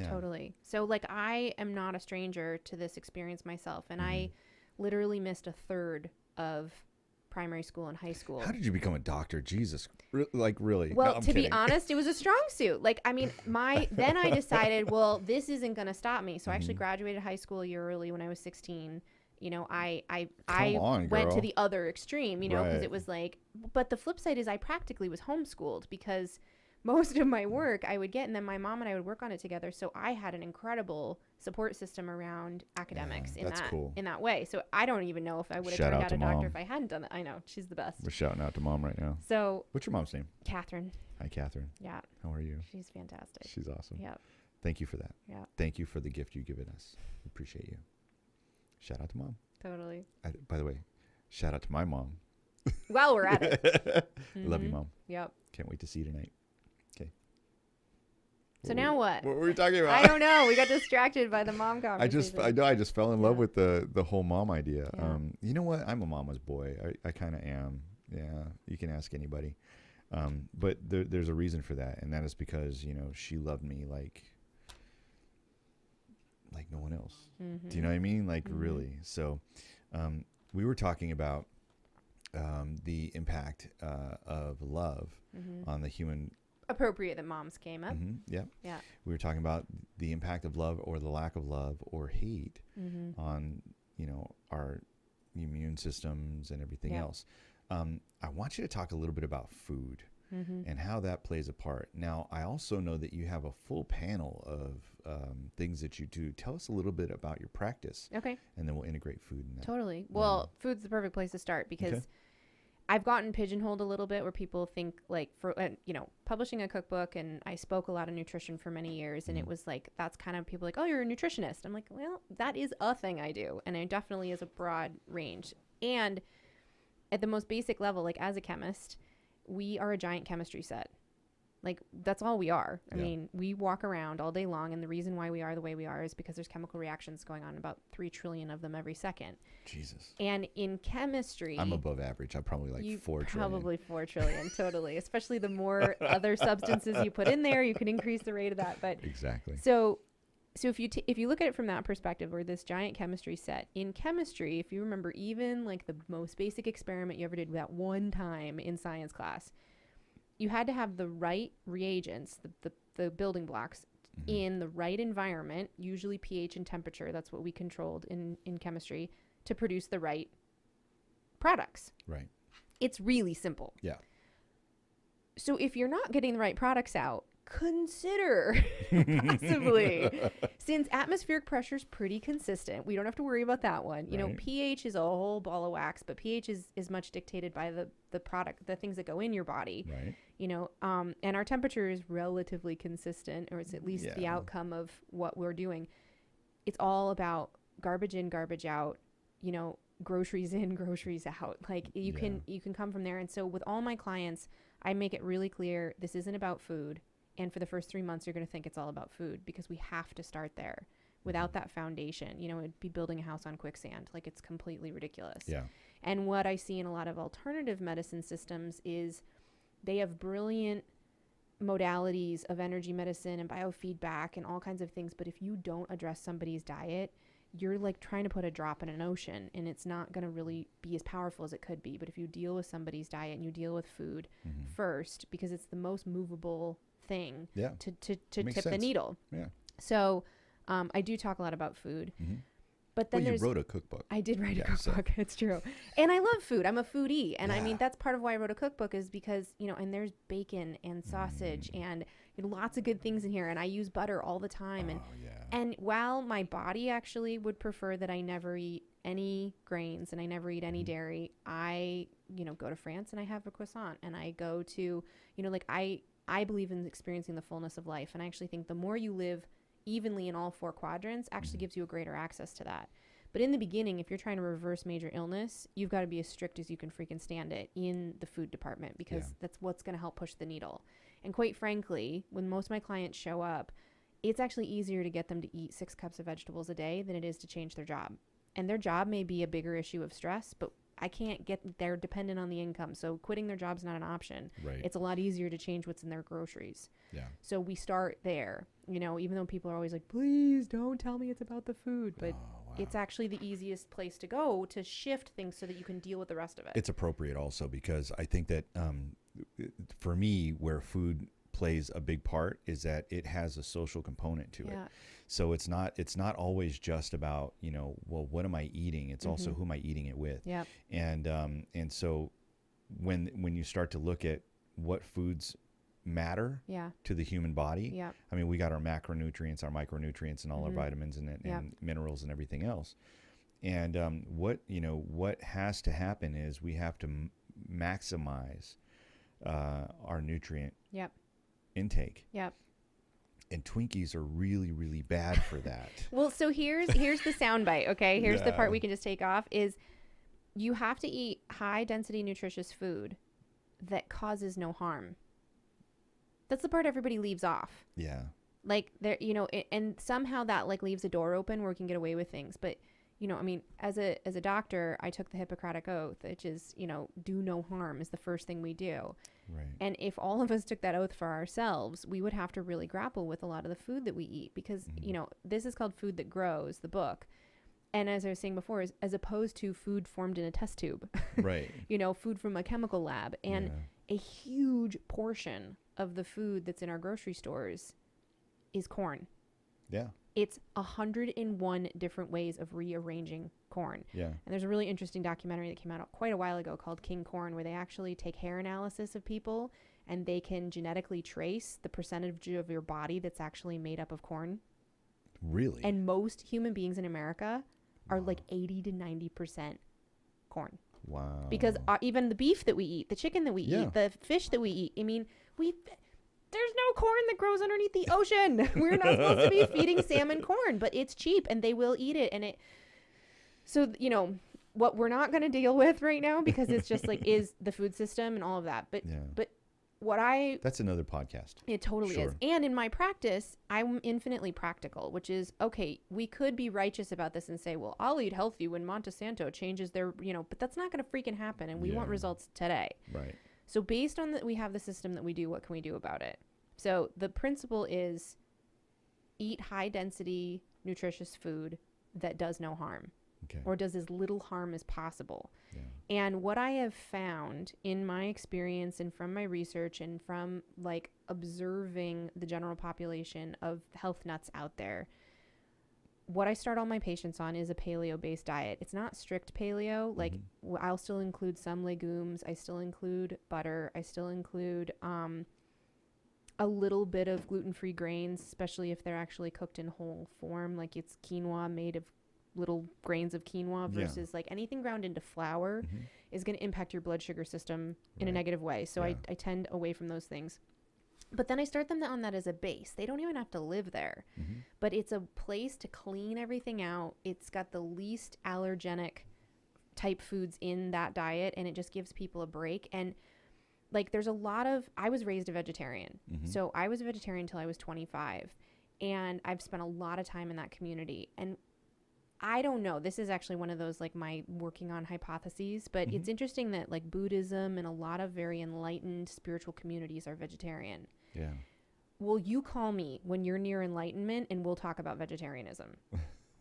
totally. So like, I am not a stranger to this experience myself, and I literally missed a third of primary school and high school. How did you become a doctor? Jesus, really? Well, no, to be honest, it was a strong suit. Like, I mean, then I decided, well, this isn't going to stop me. So I actually graduated high school a year early when I was 16. I went to the other extreme, because it was like, but the flip side is I practically was homeschooled, because most of my work I would get, and then my mom and I would work on it together. So I had an incredible support system around academics in that way. So I don't even know if I would have turned out a doctor if I hadn't done that. I know, she's the best. We're shouting out to Mom right now. So what's your mom's name? Catherine. Hi, Catherine. Yeah. How are you? She's fantastic. She's awesome. Yeah. Thank you for that. Yeah. Thank you for the gift you've given us. We appreciate you. Shout out to Mom. Totally. By the way, shout out to my mom. While we're at it. I love you, Mom. Yep. Can't wait to see you tonight. Okay. So now what? What were we talking about? I don't know. We got distracted by the mom conversation. I just fell in love with the whole mom idea. Yeah. You know what? I'm a mama's boy. I kind of am. Yeah. You can ask anybody. But there's a reason for that, and that is because she loved me like no one else. Do you know what I mean? Like really. So, we were talking about the impact of love on the human. Appropriate that moms came up. Yeah. Yeah. We were talking about the impact of love or the lack of love or hate on, our immune systems and everything else. I want you to talk a little bit about food and how that plays a part. Now, I also know that you have a full panel of things that you do. Tell us a little bit about your practice. Okay. And then we'll integrate food in that. Totally. Well, food's the perfect place to start, because I've gotten pigeonholed a little bit where people think like, for publishing a cookbook, and I spoke a lot of nutrition for many years, and it was like, that's kind of people like, oh, you're a nutritionist. I'm like, well, that is a thing I do, and it definitely is a broad range. And at the most basic level, like as a chemist, we are a giant chemistry set. Like, that's all we are. I mean, we walk around all day long, and the reason why we are the way we are is because there's chemical reactions going on, about 3 trillion of them every second. Jesus. And in chemistry, I'm above average. I'm probably like 4 trillion. Probably 4 trillion, totally. Especially the more other substances you put in there, you can increase the rate of that. But exactly. So if you look at it from that perspective, or this giant chemistry set, in chemistry, if you remember even like the most basic experiment you ever did that one time in science class, you had to have the right reagents, the building blocks, in the right environment, usually pH and temperature. That's what we controlled in chemistry, to produce the right products. Right. It's really simple. Yeah. So if you're not getting the right products out, consider possibly, since atmospheric pressure is pretty consistent, we don't have to worry about that one. Right. pH is a whole ball of wax, but pH is much dictated by the product, the things that go in your body. Right. And our temperature is relatively consistent, or it's at least the outcome of what we're doing. It's all about garbage in, garbage out, groceries in, groceries out. Like you can come from there. And so with all my clients, I make it really clear, this isn't about food. And for the first 3 months, you're going to think it's all about food, because we have to start there. Without that foundation, it'd be building a house on quicksand. Like, it's completely ridiculous. Yeah. And what I see in a lot of alternative medicine systems is they have brilliant modalities of energy medicine and biofeedback and all kinds of things. But if you don't address somebody's diet, you're like trying to put a drop in an ocean, and it's not going to really be as powerful as it could be. But if you deal with somebody's diet and you deal with food first, because it's the most movable thing to tip the needle. Yeah. So I do talk a lot about food. But then you wrote a cookbook. I did write a cookbook. It's true. And I love food. I'm a foodie. And I mean, that's part of why I wrote a cookbook, is because, and there's bacon and sausage and lots of good things in here. And I use butter all the time. And while my body actually would prefer that I never eat any grains and I never eat any dairy, I, go to France and I have a croissant, and I go to, I believe in experiencing the fullness of life. And I actually think the more you live evenly in all 4 quadrants actually gives you a greater access to that. But in the beginning, if you're trying to reverse major illness, you've got to be as strict as you can freaking stand it in the food department, because that's what's going to help push the needle. And quite frankly, when most of my clients show up, it's actually easier to get them to eat 6 cups of vegetables a day than it is to change their job. And their job may be a bigger issue of stress, but I can't get, they're dependent on the income. So quitting their job's not an option. Right. It's a lot easier to change what's in their groceries. Yeah. So we start there, you know, even though people are always like, please don't tell me it's about the food, but it's actually the easiest place to go to shift things so that you can deal with the rest of it. It's appropriate also, because I think that for me, where food plays a big part is that it has a social component to it. So it's not always just about, you know, well, what am I eating? It's also who am I eating it with? Yeah. And so when you start to look at what foods matter to the human body, I mean, we got our macronutrients, our micronutrients, and all our vitamins and minerals and everything else. And what has to happen is we have to maximize our nutrient intake. And Twinkies are really, really bad for that. Well, so here's the soundbite, okay? Here's the part we can just take off is you have to eat high density nutritious food that causes no harm. That's the part everybody leaves off. Yeah. Like there, you know, and somehow that like leaves a door open where we can get away with things. But, you know, I mean, as a doctor, I took the Hippocratic Oath, which is, you know, do no harm is the first thing we do. Right. And if all of us took that oath for ourselves, we would have to really grapple with a lot of the food that we eat, because, you know, this is called Food That Grows, the book. And as I was saying before, as opposed to food formed in a test tube, right? You know, food from a chemical lab. And a huge portion of the food that's in our grocery stores is corn. Yeah. It's 101 different ways of rearranging corn. Yeah. And there's a really interesting documentary that came out quite a while ago called King Corn, where they actually take hair analysis of people and they can genetically trace the percentage of your body that's actually made up of corn. Really? And most human beings in America are like 80 to 90% corn. Wow. Because even the beef that we eat, the chicken that we eat, the fish that we eat, I mean, there's no corn that grows underneath the ocean. We're not supposed to be feeding salmon corn, but it's cheap and they will eat it. So, you know, what we're not going to deal with right now, because it's just like, is the food system and all of that. But that's another podcast. It totally is. And in my practice, I'm infinitely practical, which is, okay, we could be righteous about this and say, well, I'll eat healthy when Monsanto changes their, you know, but that's not going to freaking happen. And we want results today. Right. So based on that, we have the system that we do. What can we do about it? So the principle is eat high density, nutritious food that does no harm, or does as little harm as possible. Yeah. And what I have found in my experience and from my research and from like observing the general population of health nuts out there, what I start all my patients on is a paleo based diet. It's not strict paleo. Like I'll still include some legumes. I still include butter. I still include a little bit of gluten-free grains, especially if they're actually cooked in whole form. Like it's quinoa made of little grains of quinoa versus like anything ground into flour is going to impact your blood sugar system in a negative way. So I tend away from those things. But then I start them on that as a base. They don't even have to live there. But it's a place to clean everything out. It's got the least allergenic type foods in that diet, and it just gives people a break. And like there's a lot of, I was raised a vegetarian. So I was a vegetarian until I was 25. And I've spent a lot of time in that community. And I don't know, this is actually one of those like my working on hypotheses, but it's interesting that like Buddhism and a lot of very enlightened spiritual communities are vegetarian. Yeah. Well, you call me when you're near enlightenment and we'll talk about vegetarianism.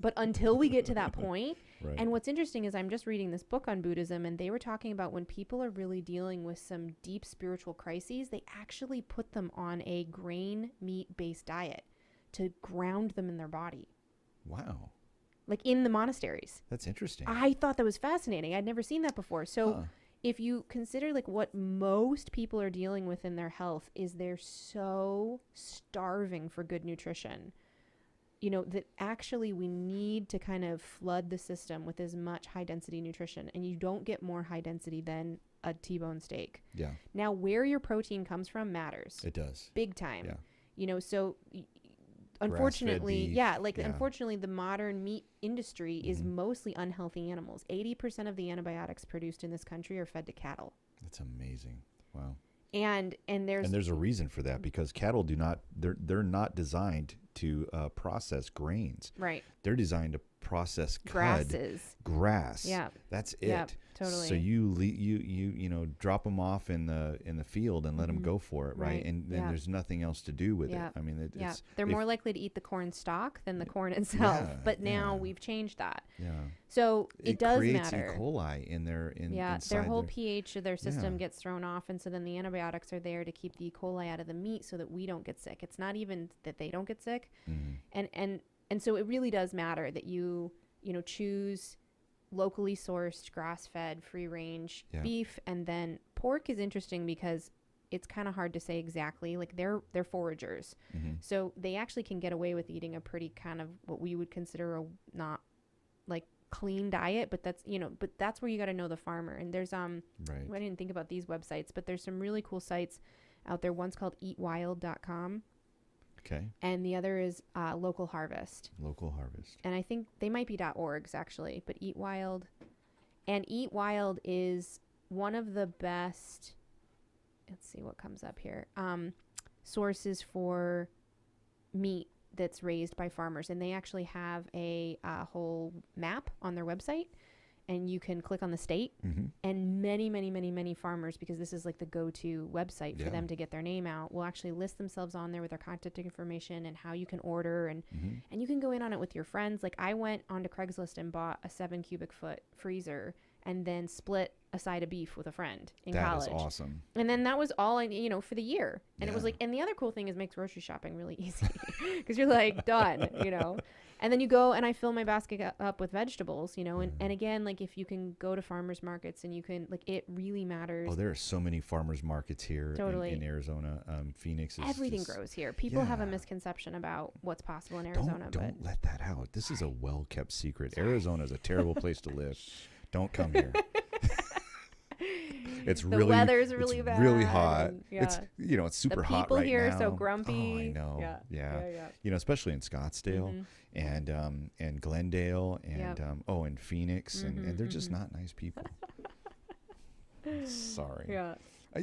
But until we get to that point, and what's interesting is I'm just reading this book on Buddhism, and they were talking about when people are really dealing with some deep spiritual crises, they actually put them on a grain meat based diet to ground them in their body. Wow. Like in the monasteries. That's interesting. I thought that was fascinating. I'd never seen that before. So if you consider like what most people are dealing with in their health is they're so starving for good nutrition you know, that actually we need to kind of flood the system with as much high density nutrition, and you don't get more high density than a T-bone steak. Yeah. Now, where your protein comes from matters. It does. Big time. Yeah. You know, so unfortunately, beef. Unfortunately, the modern meat industry is mostly unhealthy animals. 80% of the antibiotics produced in this country are fed to cattle. That's amazing. Wow. And there's a reason for that, because cattle they're not designed to process grains. Right. They're designed to process grass. Yeah. That's it. Yeah, totally. So you know, drop them off in the field and let them go for it, right? And then there's nothing else to do with it. I mean, they're more likely to eat the corn stalk than the corn itself. But now we've changed that. Yeah. So it does creates matter. E. coli in their their whole pH of their system gets thrown off, and so then the antibiotics are there to keep the E. coli out of the meat so that we don't get sick. It's not even that they don't get sick, and so it really does matter that you know, choose locally sourced, grass-fed, free-range beef. And then pork is interesting because it's kind of hard to say exactly. Like they're foragers, so they actually can get away with eating a pretty kind of what we would consider a not like clean diet, but that's where you got to know the farmer. And there's I didn't think about these websites, but there's some really cool sites out there. One's called eatwild.com. Okay. And the other is Local Harvest. Local Harvest. And I think they might be .orgs actually, but Eat Wild. And Eat Wild is one of the best, let's see what comes up here, sources for meat that's raised by farmers. And they actually have a whole map on their website. And you can click on the state, and many farmers, because this is like the go-to website for them to get their name out, will actually list themselves on there with their contact information and how you can order, and you can go in on it with your friends. Like I went onto Craigslist and bought a 7 cubic foot freezer and then split a side of beef with a friend in college. That is awesome. And then that was all, for the year. And it was like, and the other cool thing is it makes grocery shopping really easy because you're like done, And then you go and I fill my basket up with vegetables, and again, like if you can go to farmers markets and you can, like, it really matters. Oh, there are so many farmers markets here totally. in Arizona. Phoenix is everything grows here. People have a misconception about what's possible in Arizona. Don't let that out. This is a well-kept secret. Arizona is a terrible place to live. Don't come here. It's the weather's really bad. Really hot. And, it's it's super hot right now. The people here are so grumpy. Oh, I know. Yeah. Especially in Scottsdale and Glendale and and Phoenix and they're just not nice people. Sorry. Yeah.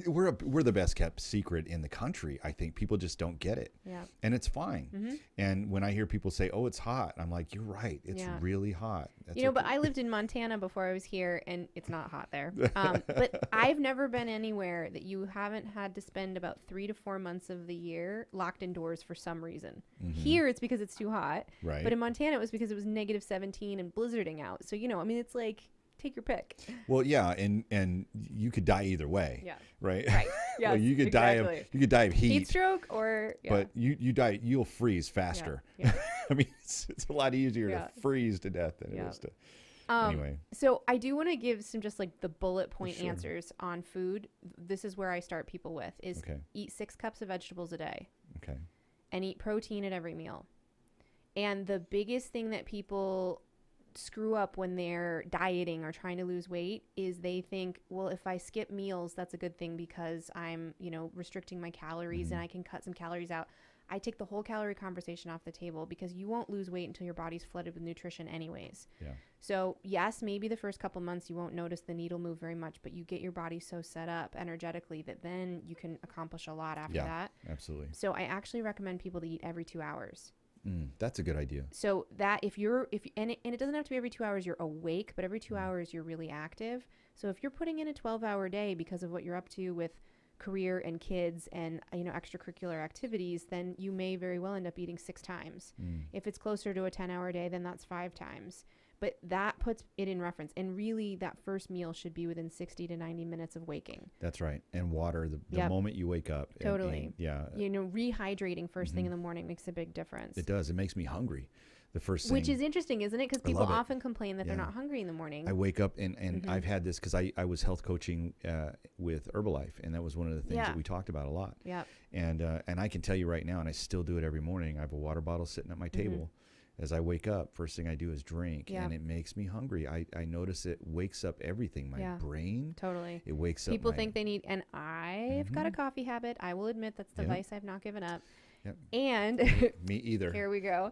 We're the best kept secret in the country. I think people just don't get it. Yeah. And it's fine. And when I hear people say, "Oh, it's hot," I'm like, "You're right. It's really hot." That's but I lived in Montana before I was here, and it's not hot there. But I've never been anywhere that you haven't had to spend about 3 to 4 months of the year locked indoors for some reason. Here, it's because it's too hot. Right. But in Montana, it was because it was -17 and blizzarding out. So it's like, take your pick. Well, yeah, and you could die either way. Yeah. Right. Right. Yeah. Well, you could die of heat stroke or. Yeah. But you'll freeze faster. Yeah. I mean, it's a lot easier to freeze to death than it is to. Anyway. So I do want to give some just like the bullet point answers on food. This is where I start people with is eat 6 cups of vegetables a day. Okay. And eat protein at every meal. And the biggest thing that people screw up when they're dieting or trying to lose weight is they think, well, if I skip meals, that's a good thing because I'm, restricting my calories and I can cut some calories out. I take the whole calorie conversation off the table because you won't lose weight until your body's flooded with nutrition anyways. Yeah. So yes, maybe the first couple months you won't notice the needle move very much, but you get your body so set up energetically that then you can accomplish a lot after that. Absolutely. So I actually recommend people to eat every 2 hours. That's a good idea. So that and it doesn't have to be every 2 hours you're awake, but every 2 hours you're really active. So if you're putting in a 12-hour day because of what you're up to with career and kids and extracurricular activities, then you may very well end up eating 6 times. If it's closer to a 10-hour day, then that's 5 times. But that puts it in reference. And really, that first meal should be within 60 to 90 minutes of waking. That's right. And water the moment you wake up. Totally. And rehydrating first thing in the morning makes a big difference. It does. It makes me hungry. The first thing. Which is interesting, isn't it? Because people love it. often complain that they're not hungry in the morning. I wake up and I've had this because I was health coaching with Herbalife, and that was one of the things that we talked about a lot. Yeah. And I can tell you right now, and I still do it every morning. I have a water bottle sitting at my table. As I wake up, first thing I do is drink, and it makes me hungry. I notice it wakes up everything. My brain. Totally. It wakes up. People think they need, and I've got a coffee habit. I will admit that's the vice I've not given up. Yep. And me either. Here we go.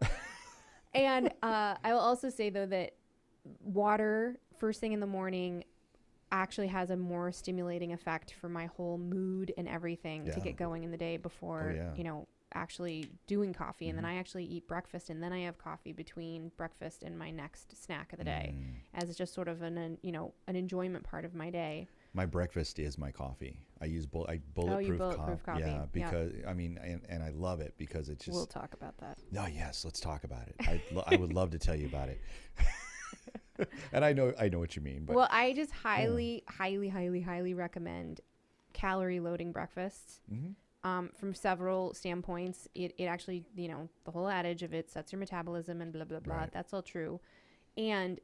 And I will also say, though, that water first thing in the morning actually has a more stimulating effect for my whole mood and everything to get going in the day before, you know, actually doing coffee. And then I actually eat breakfast, and then I have coffee between breakfast and my next snack of the day as just sort of an enjoyment part of my day. My breakfast is my coffee. I use bulletproof coffee. Yeah, because I mean, and I love it because it's just. We'll talk about that. Oh yes, let's talk about it. I would love to tell you about it. And I know what you mean. But well, I just highly recommend calorie loading breakfasts. From several standpoints. It actually, you know, the whole adage of it sets your metabolism and blah blah blah. Right. That's all true. And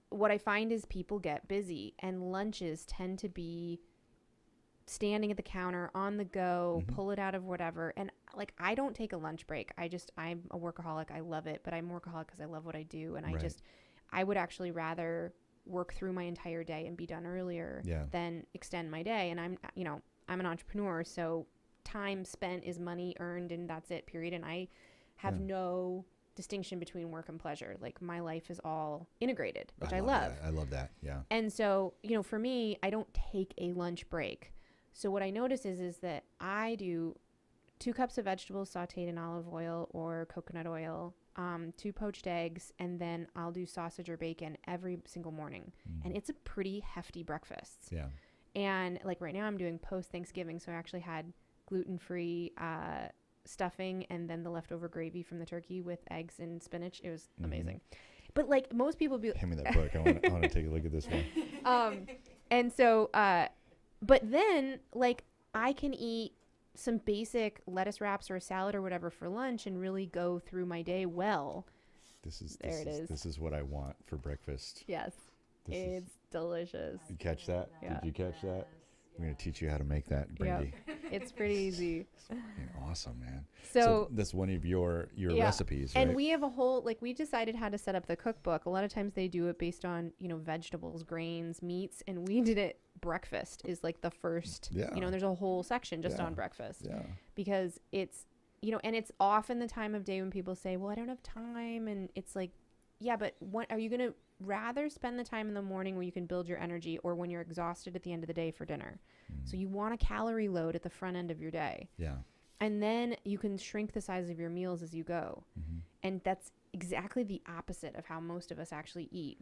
what I find is people get busy, and lunches tend to be standing at the counter, on the go, pull it out of whatever. And like, I don't take a lunch break. I'm a workaholic. I love it, but I'm a workaholic because I love what I do. And I would actually rather work through my entire day and be done earlier than extend my day. And I'm an entrepreneur, so time spent is money earned, and that's it, period. And I have no distinction between work and pleasure. Like, my life is all integrated, which I love. I love that. Yeah. And so, you know, for me, I don't take a lunch break. So what I notice is that I do 2 cups of vegetables sauteed in olive oil or coconut oil, 2 poached eggs, and then I'll do sausage or bacon every single morning. And it's a pretty hefty breakfast. Yeah. And like right now I'm doing post Thanksgiving. So I actually had gluten-free stuffing and then the leftover gravy from the turkey with eggs and spinach. It was amazing. But like, most people hand me that book. I want to take a look at this one. And so but then like, I can eat some basic lettuce wraps or a salad or whatever for lunch and really go through my day well. This is what I want for breakfast. Yes. It's delicious. You catch that? Yeah. Did you catch that? I'm going to teach you how to make that, Brandy. Yep. It's pretty easy. Awesome, man. So that's one of your recipes, right? And we have a whole, like, we decided how to set up the cookbook. A lot of times they do it based on, you know, vegetables, grains, meats, and we did it breakfast is like the first, you know, there's a whole section just on breakfast. Yeah. Because it's, you know, and it's often the time of day when people say, well, I don't have time. And it's like, yeah, but what are you going to rather spend the time in the morning where you can build your energy, or when you're exhausted at the end of the day for dinner? So you want a calorie load at the front end of your day. Yeah. And then you can shrink the size of your meals as you go. And that's exactly the opposite of how most of us actually eat.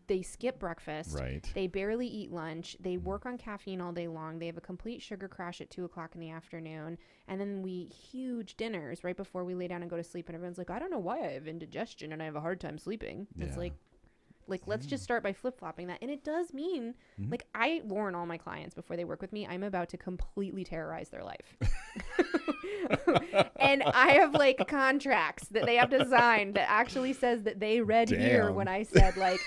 They skip breakfast. Right. They barely eat lunch. They work on caffeine all day long. They have a complete sugar crash at 2:00 in the afternoon. And then we eat huge dinners right before we lay down and go to sleep. And everyone's like, I don't know why I have indigestion and I have a hard time sleeping. It's like, let's just start by flip-flopping that. And it does mean, like, I warn all my clients before they work with me, I'm about to completely terrorize their life. And I have, like, contracts that they have to sign that actually says that they read here when I said, like,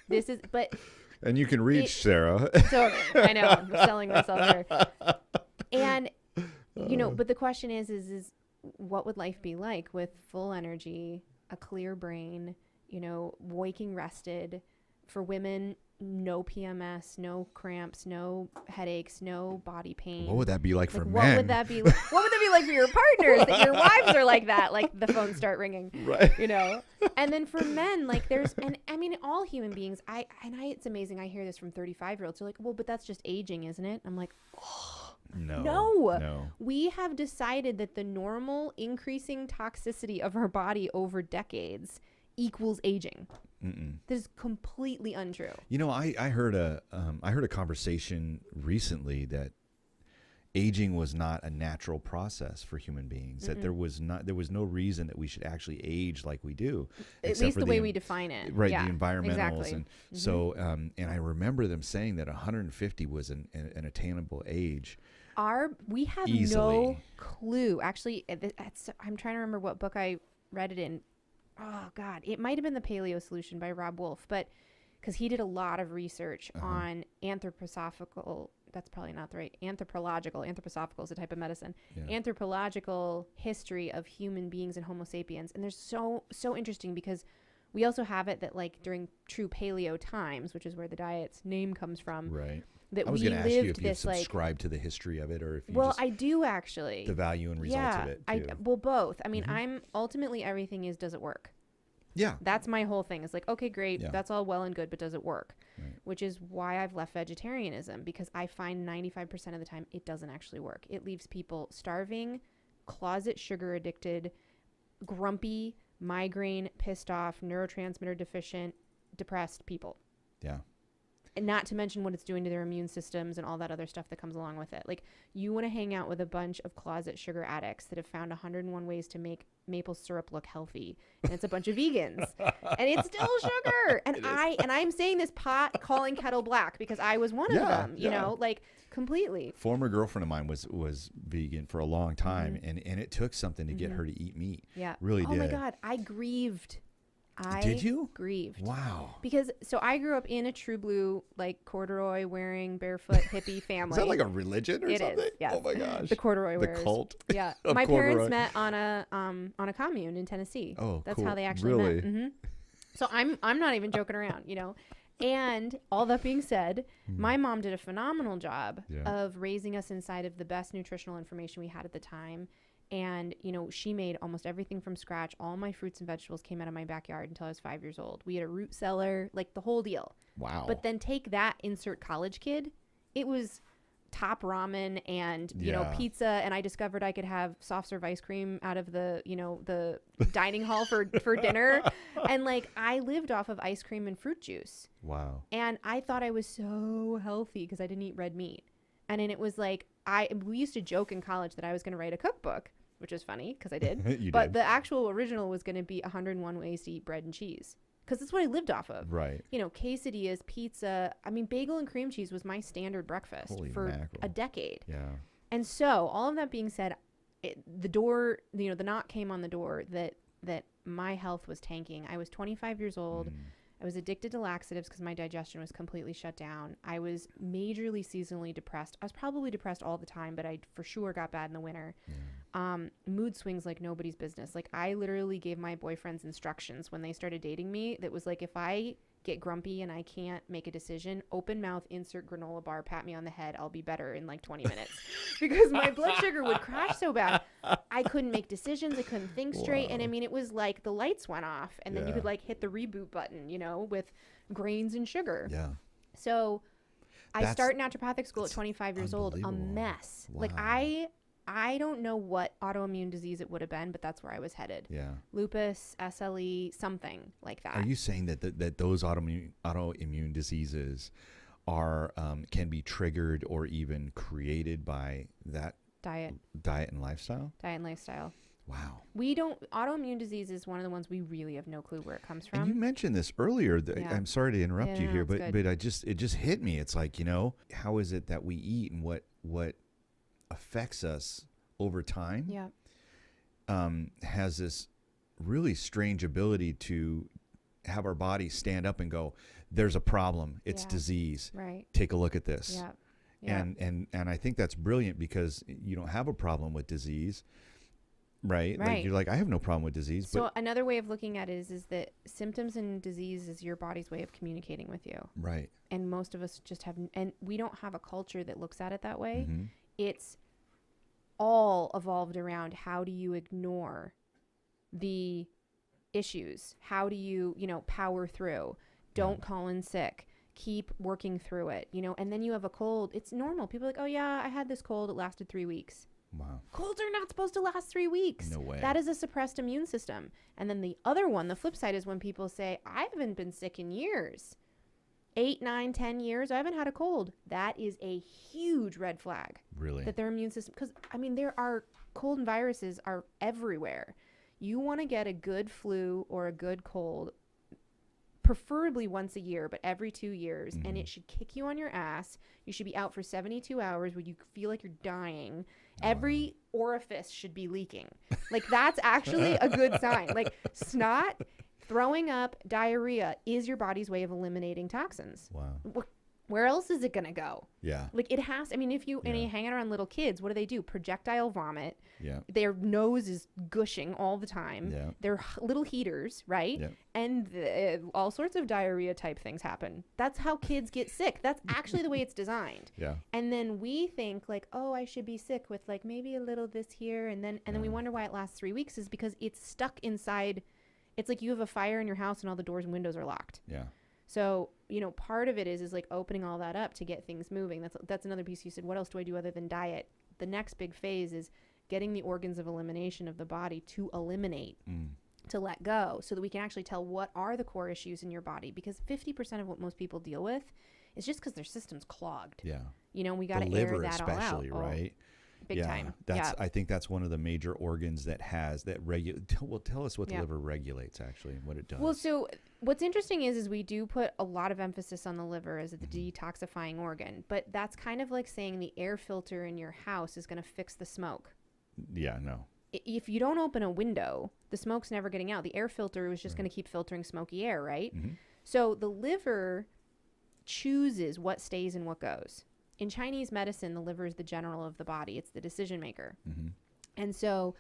this is, but. And you can reach Sarah. So, I know, I'm selling myself here. And, you know, but the question is what would life be like with full energy, a clear brain, you know, waking rested? For women, no PMS, no cramps, no headaches, no body pain. What would that be like for men? What would that be like for your partners? That your wives are like that, like the phones start ringing, right? You know. And then for men, like and I mean, all human beings. It's amazing. I hear this from 35-year-olds. They're like, well, but that's just aging, isn't it? I'm like, oh, no. We have decided that the normal increasing toxicity of our body over decades equals aging. This is completely untrue. You know, I heard a conversation recently that aging was not a natural process for human beings. That there was no reason that we should actually age like we do, at least the way we define it. Right, the environmentals, exactly. And so and I remember them saying that 150 was an attainable age. We have no clue. Actually, I'm trying to remember what book I read it in. oh God, it might have been the Paleo Solution by Rob Wolf, but because he did a lot of research on anthroposophical, that's probably not the right, anthroposophical is a type of medicine, anthropological history of human beings and Homo sapiens. And there's so interesting because we also have it that like during true Paleo times, which is where the diet's name comes from. Right. That I was we going to ask you if you this subscribe to the history of it or if you well, just I do actually. the value and results of it too. Well, both. I mean, I'm ultimately everything is, does it work? Yeah. That's my whole thing. It's like, okay, great. Yeah. That's all well and good, but does it work? Right. Which is why I've left vegetarianism, because I find 95% of the time it doesn't actually work. It leaves people starving, closet sugar addicted, grumpy, migraine, pissed off, neurotransmitter deficient, depressed people. Yeah. And not to mention what it's doing to their immune systems and all that other stuff that comes along with it. Like, you want to hang out with a bunch of closet sugar addicts that have found 101 ways to make maple syrup look healthy, and it's a bunch of vegans, and it's still sugar. And I'm saying this pot calling kettle black because I was one of them. You know, like completely. Former girlfriend of mine was vegan for a long time, and it took something to get her to eat meat. Yeah, really did. Oh my God, I grieved. Did you? Grieved. Wow. Because so I grew up in a true blue, like corduroy wearing, barefoot hippie family. Is that like a religion or it something? Is, yes. Oh my gosh. The corduroy wearers. The cult. Yeah. of My corduroy. parents met on a commune in Tennessee. Oh, that's cool. how they actually Really? met. Mm-hmm. So I'm not even joking around, you know. And all that being said, my mom did a phenomenal job of raising us inside of the best nutritional information we had at the time. And, you know, she made almost everything from scratch. All my fruits and vegetables came out of my backyard until I was 5 years old. We had a root cellar, like the whole deal. Wow. But then take that, insert college kid. It was top ramen and, you know, pizza. And I discovered I could have soft serve ice cream out of the, you know, the dining hall for dinner. And like, I lived off of ice cream and fruit juice. Wow. And I thought I was so healthy because I didn't eat red meat. And then it was like, we used to joke in college that I was going to write a cookbook, which is funny because I did. But the actual original was going to be 101 ways to eat bread and cheese, because that's what I lived off of. Right. You know, quesadillas, pizza. I mean, bagel and cream cheese was my standard breakfast for a decade. Yeah. And so all of that being said, the knock came on the door that my health was tanking. I was 25 years old. I was addicted to laxatives because my digestion was completely shut down. I was majorly seasonally depressed. I was probably depressed all the time, but I for sure got bad in the winter. Mood swings like nobody's business. Like, I literally gave my boyfriends instructions when they started dating me that was like, if I get grumpy and I can't make a decision, open mouth, insert granola bar, pat me on the head, I'll be better in like 20 minutes. Because my blood sugar would crash so bad. I couldn't make decisions. I couldn't think straight. And I mean, it was like the lights went off and then you could like hit the reboot button, you know, with grains and sugar. Yeah. So I start naturopathic school at 25 years old, a mess. Wow. Like, I don't know what autoimmune disease it would have been, but that's where I was headed. Yeah. Lupus, SLE, something like that. Are you saying that those autoimmune diseases are can be triggered or even created by that diet and lifestyle? Diet and lifestyle. Wow. Autoimmune disease is one of the ones we really have no clue where it comes from. And you mentioned this earlier. I'm sorry to interrupt you here, but it just hit me. It's like, you know, how is it that we eat and what affects us over time has this really strange ability to have our body stand up and go, there's a problem. It's disease. Right. Take a look at this. Yeah. And I think that's brilliant because you don't have a problem with disease. Right. Like, you're like, I have no problem with disease. So another way of looking at it is that symptoms and disease is your body's way of communicating with you. Right. And most of us just have, and we don't have a culture that looks at it that way. Mm-hmm. It's all evolved around how do you ignore the issues? How do you, power through? Don't call in sick. Keep working through it, and then you have a cold. It's normal. People are like, oh yeah, I had this cold. It lasted 3 weeks. Wow. Colds are not supposed to last 3 weeks. No way. That is a suppressed immune system. And then the other one, the flip side, is when people say, I haven't been sick in years. 8, 9, 10 years, I haven't had a cold. That is a huge red flag. Really? That their immune system, because, there are cold and viruses are everywhere. You want to get a good flu or a good cold, preferably once a year, but every 2 years. And it should kick you on your ass. You should be out for 72 hours where you feel like you're dying. Every orifice should be leaking. Like, that's actually a good sign. Like, snot, throwing up, diarrhea is your body's way of eliminating toxins. Wow. Where else is it going to go? Yeah. Like, it has, I mean, if you, and you hang around little kids, what do? Projectile vomit. Yeah. Their nose is gushing all the time. Yeah. They're little heaters, right? Yeah. And all sorts of diarrhea type things happen. That's how kids get sick. That's actually the way it's designed. Yeah. And then we think like, oh, I should be sick with like maybe a little this here. And then we wonder why it lasts 3 weeks is because it's stuck inside. It's like you have a fire in your house and all the doors and windows are locked. Yeah. So, you know, part of it is like opening all that up to get things moving. That's another piece. You said, what else do I do other than diet? The next big phase is getting the organs of elimination of the body to eliminate, to let go, so that we can actually tell what are the core issues in your body. Because 50% of what most people deal with is just because their system's clogged. Yeah. You know, we got to the air liver that all out. especially, right? Big time. I think that's one of the major organs that has that well, tell us what the liver regulates actually and what it does. Well, so what's interesting is we do put a lot of emphasis on the liver as the detoxifying organ, but that's kind of like saying the air filter in your house is going to fix the smoke. Yeah, no. If you don't open a window, the smoke's never getting out. The air filter is just going to keep filtering smoky air, right? So the liver chooses what stays and what goes. In Chinese medicine, the liver is the general of the body. It's the decision maker. And so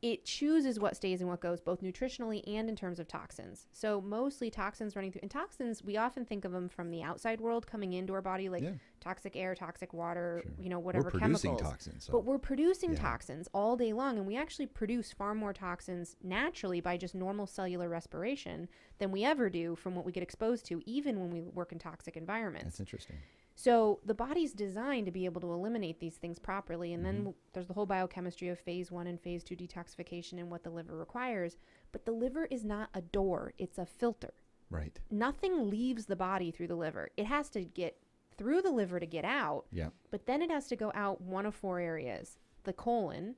it chooses what stays and what goes, both nutritionally and in terms of toxins. So mostly toxins running through. And toxins, we often think of them from the outside world coming into our body, like toxic air, toxic water, you know, whatever we're producing chemicals. Toxins, so. But we're producing toxins all day long. And we actually produce far more toxins naturally by just normal cellular respiration than we ever do from what we get exposed to, even when we work in toxic environments. That's interesting. So the body's designed to be able to eliminate these things properly. And then there's the whole biochemistry of phase 1 and phase 2 detoxification and what the liver requires. But the liver is not a door. It's a filter. Right. Nothing leaves the body through the liver. It has to get through the liver to get out. Yeah. But then it has to go out one of 4 areas: the colon,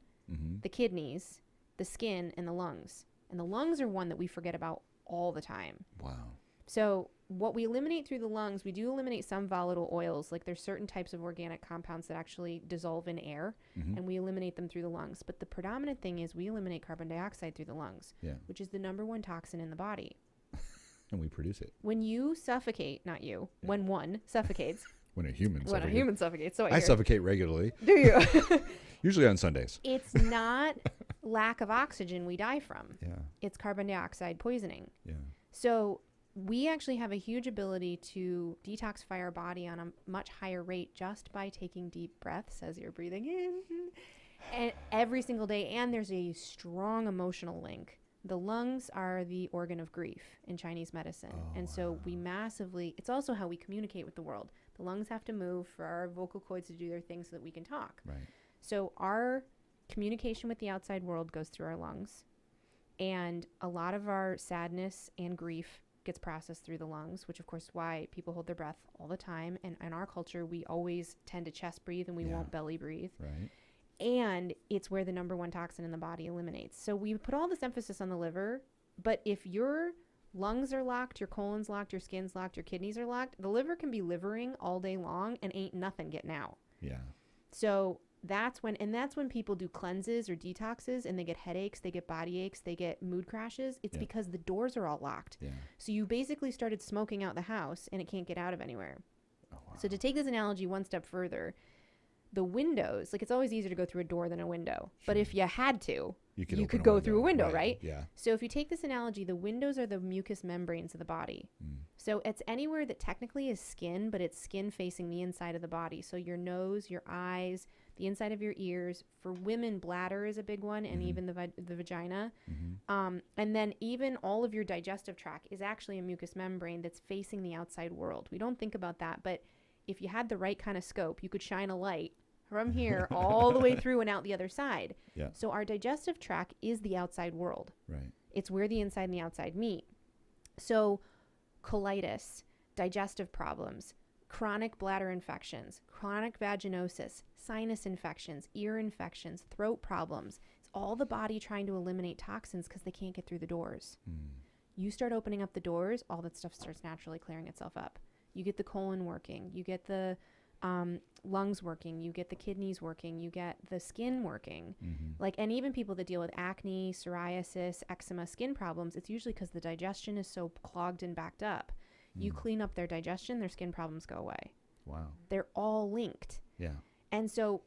the kidneys, the skin, and the lungs. And the lungs are one that we forget about all the time. Wow. So what we eliminate through the lungs, we do eliminate some volatile oils. Like there's certain types of organic compounds that actually dissolve in air, and we eliminate them through the lungs. But the predominant thing is we eliminate carbon dioxide through the lungs, which is the #1 toxin in the body. And we produce it. When you suffocate, not you, when one suffocates. When a human When a human suffocates. So I suffocate regularly. Do you? Usually on Sundays. It's not lack of oxygen we die from. Yeah. It's carbon dioxide poisoning. Yeah. So we actually have a huge ability to detoxify our body on a much higher rate just by taking deep breaths as you're breathing in and every single day. And there's a strong emotional link. The lungs are the organ of grief in Chinese medicine. And so we massively, it's also how we communicate with the world. The lungs have to move for our vocal cords to do their thing so that we can talk. Right. So our communication with the outside world goes through our lungs. And a lot of our sadness and grief gets processed through the lungs, which of course is why people hold their breath all the time. And in our culture, we always tend to chest breathe and we won't belly breathe. Right. And it's where the #1 toxin in the body eliminates. So we put all this emphasis on the liver, but if your lungs are locked, your colon's locked, your skin's locked, your kidneys are locked, the liver can be livering all day long and ain't nothing getting out. Yeah. So that's when people do cleanses or detoxes and they get headaches, they get body aches, they get mood crashes. It's because the doors are all locked. Yeah. So you basically started smoking out the house and it can't get out of anywhere. Oh, wow. So to take this analogy one step further, the windows, like it's always easier to go through a door than a window. Sure. But if you had to, you could go through a window, right? Yeah. So if you take this analogy, the windows are the mucous membranes of the body. So it's anywhere that technically is skin, but it's skin facing the inside of the body. So your nose, your eyes, the inside of your ears. For women, bladder is a big one, and even the vagina. And then even all of your digestive tract is actually a mucous membrane that's facing the outside world. We don't think about that, but if you had the right kind of scope, you could shine a light from here all the way through and out the other side. Yeah. So our digestive tract is the outside world. Right. It's where the inside and the outside meet. So colitis, digestive problems, chronic bladder infections, chronic vaginosis, sinus infections, ear infections, throat problems. It's all the body trying to eliminate toxins because they can't get through the doors. You start opening up the doors, all that stuff starts naturally clearing itself up. You get the colon working, you get the lungs working, you get the kidneys working, you get the skin working. Like, and even people that deal with acne, psoriasis, eczema, skin problems, it's usually because the digestion is so clogged and backed up. You clean up their digestion, their skin problems go away. Wow. They're all linked. Yeah. And so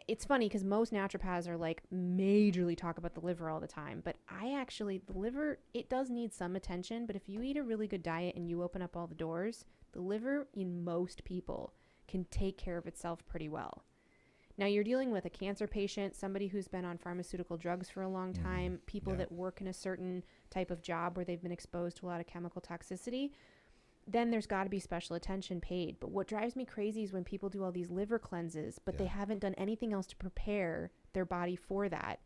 it's funny because most naturopaths are like majorly talk about the liver all the time, but the liver, it does need some attention, but if you eat a really good diet and you open up all the doors, the liver in most people can take care of itself pretty well. Now you're dealing with a cancer patient, somebody who's been on pharmaceutical drugs for a long time, people that work in a certain type of job where they've been exposed to a lot of chemical toxicity. Then there's got to be special attention paid. But what drives me crazy is when people do all these liver cleanses, but they haven't done anything else to prepare their body for that.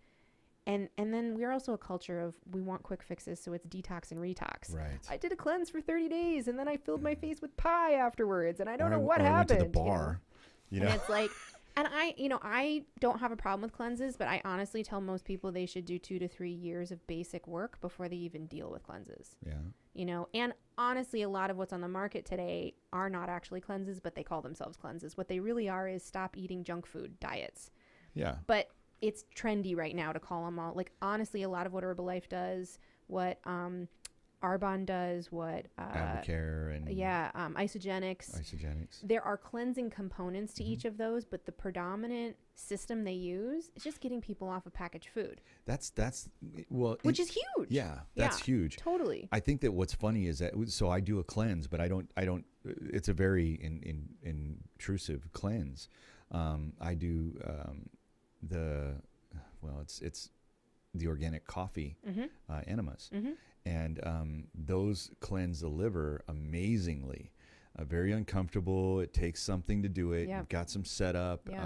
And then we're also a culture of we want quick fixes, so it's detox and retox. Right. I did a cleanse for 30 days, and then I filled my face with pie afterwards, and I don't know what or happened. I went to the bar. You know? And it's like, and I don't have a problem with cleanses, but I honestly tell most people they should do 2 to 3 years of basic work before they even deal with cleanses. Yeah. You know, and honestly, a lot of what's on the market today are not actually cleanses, but they call themselves cleanses. What they really are is stop eating junk food diets. Yeah. But it's trendy right now to call them all. Like, honestly, a lot of what Herbalife does, what Arbonne does, what Advocare and Isogenics. There are cleansing components to each of those, but the predominant system they use is just getting people off of packaged food. Which is huge. Yeah, that's huge. Totally. I think that what's funny is that so I do a cleanse, but I don't. It's a very intrusive cleanse. I do it's the organic coffee enemas. And those cleanse the liver amazingly. Very uncomfortable. It takes something to do it. Yep. You've got some setup. Yep.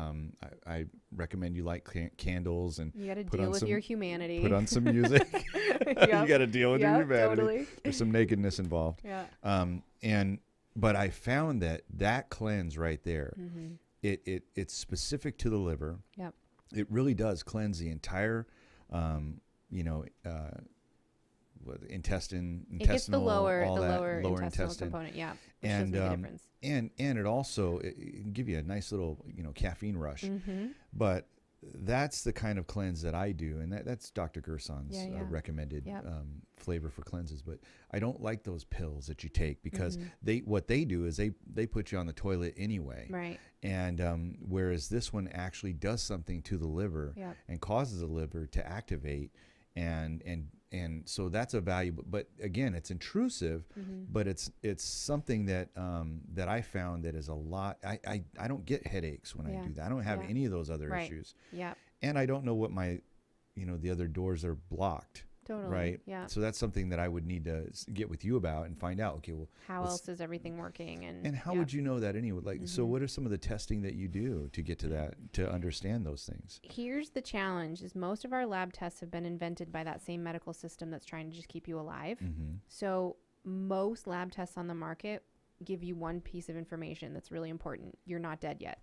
I recommend you light candles and you got to deal with your humanity. Put on some music. You got to deal with your humanity. Totally. There's some nakedness involved. Yeah. But I found that cleanse right there, it's specific to the liver. Yep. It really does cleanse the entire, intestinal. It gets the lower intestinal component, which and does make a difference. And it also it can give you a nice little caffeine rush. But that's the kind of cleanse that I do, and that's Dr. Gerson's recommended flavor for cleanses. But I don't like those pills that you take because what they do is they put you on the toilet anyway. Right. And whereas this one actually does something to the liver and causes the liver to activate, and so that's a valuable. But again, it's intrusive, but it's something that that I found that is a lot. I don't get headaches when I do that. I don't have any of those other issues. Yeah. And I don't know what my, the other doors are blocked. Totally. Right. Yeah. So that's something that I would need to get with you about and find out. Okay. Well, how else is everything working? And how would you know that anyway? Like, so what are some of the testing that you do to get to that, to understand those things? Here's the challenge: is most of our lab tests have been invented by that same medical system that's trying to just keep you alive. So most lab tests on the market give you one piece of information that's really important: you're not dead yet.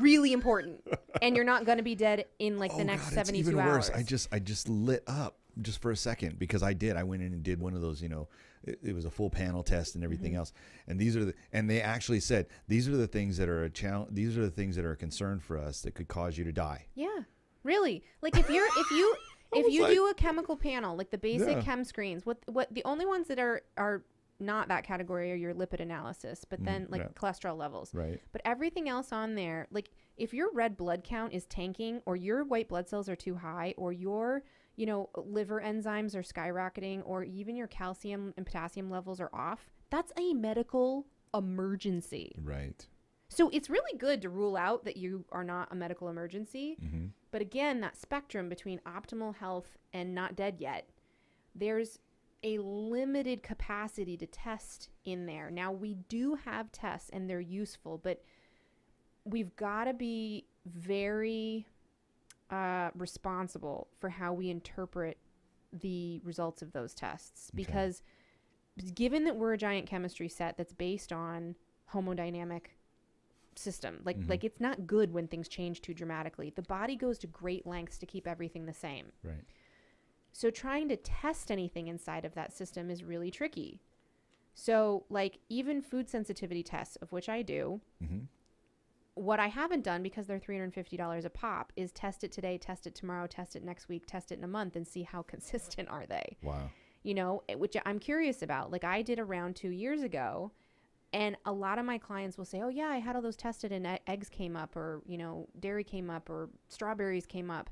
Really important. And you're not going to be dead in the next 72 it's even hours. Worse. I just lit up just for a second because I went in and did one of those, it was a full panel test and everything else. And and they actually said, these are the things that are a challenge. These are the things that are a concern for us that could cause you to die. Yeah, really. Like if you do a chemical panel, like the basic chem screens, what the only ones that are not that category are your lipid analysis, but then cholesterol levels. Right. But everything else on there, like if your red blood count is tanking or your white blood cells are too high or your, liver enzymes are skyrocketing or even your calcium and potassium levels are off, that's a medical emergency. Right. So it's really good to rule out that you are not a medical emergency. But again, that spectrum between optimal health and not dead yet, there's a limited capacity to test in there. Now, we do have tests and they're useful, but we've got to be very responsible for how we interpret the results of those tests. Because given that we're a giant chemistry set that's based on homodynamic system, like it's not good when things change too dramatically. The body goes to great lengths to keep everything the same. Right. So trying to test anything inside of that system is really tricky. So like even food sensitivity tests, of which I do, what I haven't done, because they're $350 a pop, is test it today, test it tomorrow, test it next week, test it in a month, and see how consistent are they. Wow. You know, which I'm curious about. Like I did a round 2 years ago, and a lot of my clients will say, oh yeah, I had all those tested and eggs came up, or, you know, dairy came up, or strawberries came up.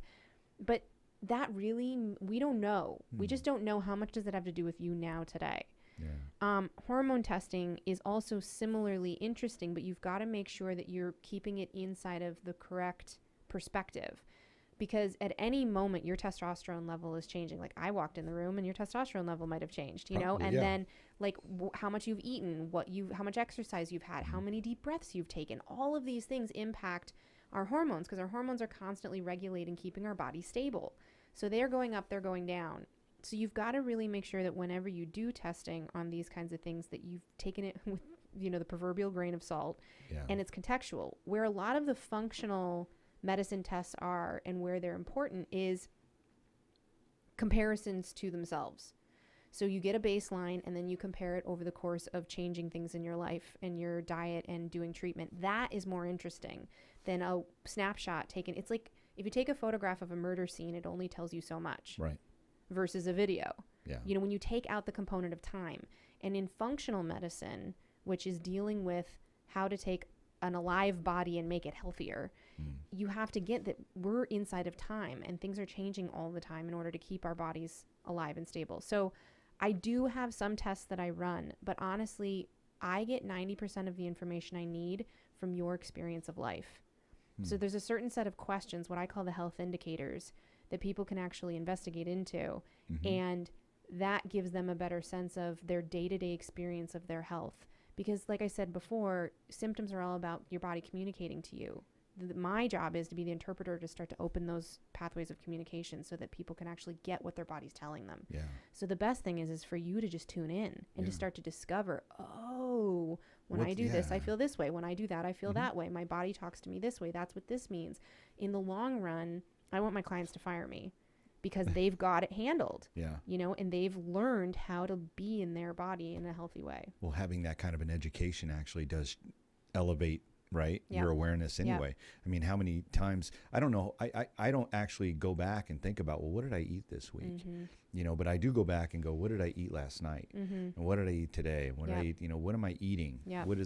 But that really, we don't know. We just don't know how much does it have to do with you now today. Yeah. Hormone testing is also similarly interesting, but you've got to make sure that you're keeping it inside of the correct perspective, because at any moment your testosterone level is changing. Like I walked in the room and your testosterone level might have changed, you know, and then like how much you've eaten, how much exercise you've had, how many deep breaths you've taken. All of these things impact our hormones, because our hormones are constantly regulating, keeping our body stable. So they're going up, they're going down. So you've got to really make sure that whenever you do testing on these kinds of things, that you've taken it with, you know, the proverbial grain of salt, and it's contextual. Where a lot of the functional medicine tests are, and where they're important, is comparisons to themselves. So you get a baseline and then you compare it over the course of changing things in your life and your diet and doing treatment. That is more interesting than a snapshot taken. It's like if you take a photograph of a murder scene, it only tells you so much. Right. Versus a video. Yeah. You know, when you take out the component of time. And in functional medicine, which is dealing with how to take an alive body and make it healthier, you have to get that we're inside of time and things are changing all the time in order to keep our bodies alive and stable. So I do have some tests that I run, but honestly, I get 90% of the information I need from your experience of life. So there's a certain set of questions, what I call the health indicators, that people can actually investigate into. And that gives them a better sense of their day-to-day experience of their health. Because like I said before, symptoms are all about your body communicating to you. My job is to be the interpreter, to start to open those pathways of communication so that people can actually get what their body's telling them. Yeah. So the best thing is for you to just tune in and to start to discover, oh, when I do this, I feel this way. When I do that, I feel that way. My body talks to me this way. That's what this means. In the long run, I want my clients to fire me, because they've got it handled, you know, and they've learned how to be in their body in a healthy way. Well, having that kind of an education actually does elevate, right, your awareness anyway. I mean, how many times, I don't know, I don't actually go back and think about, well, what did I eat this week? You know, but I do go back and go, what did I eat last night? And what did I eat today? What did I eat? You know, what am I eating?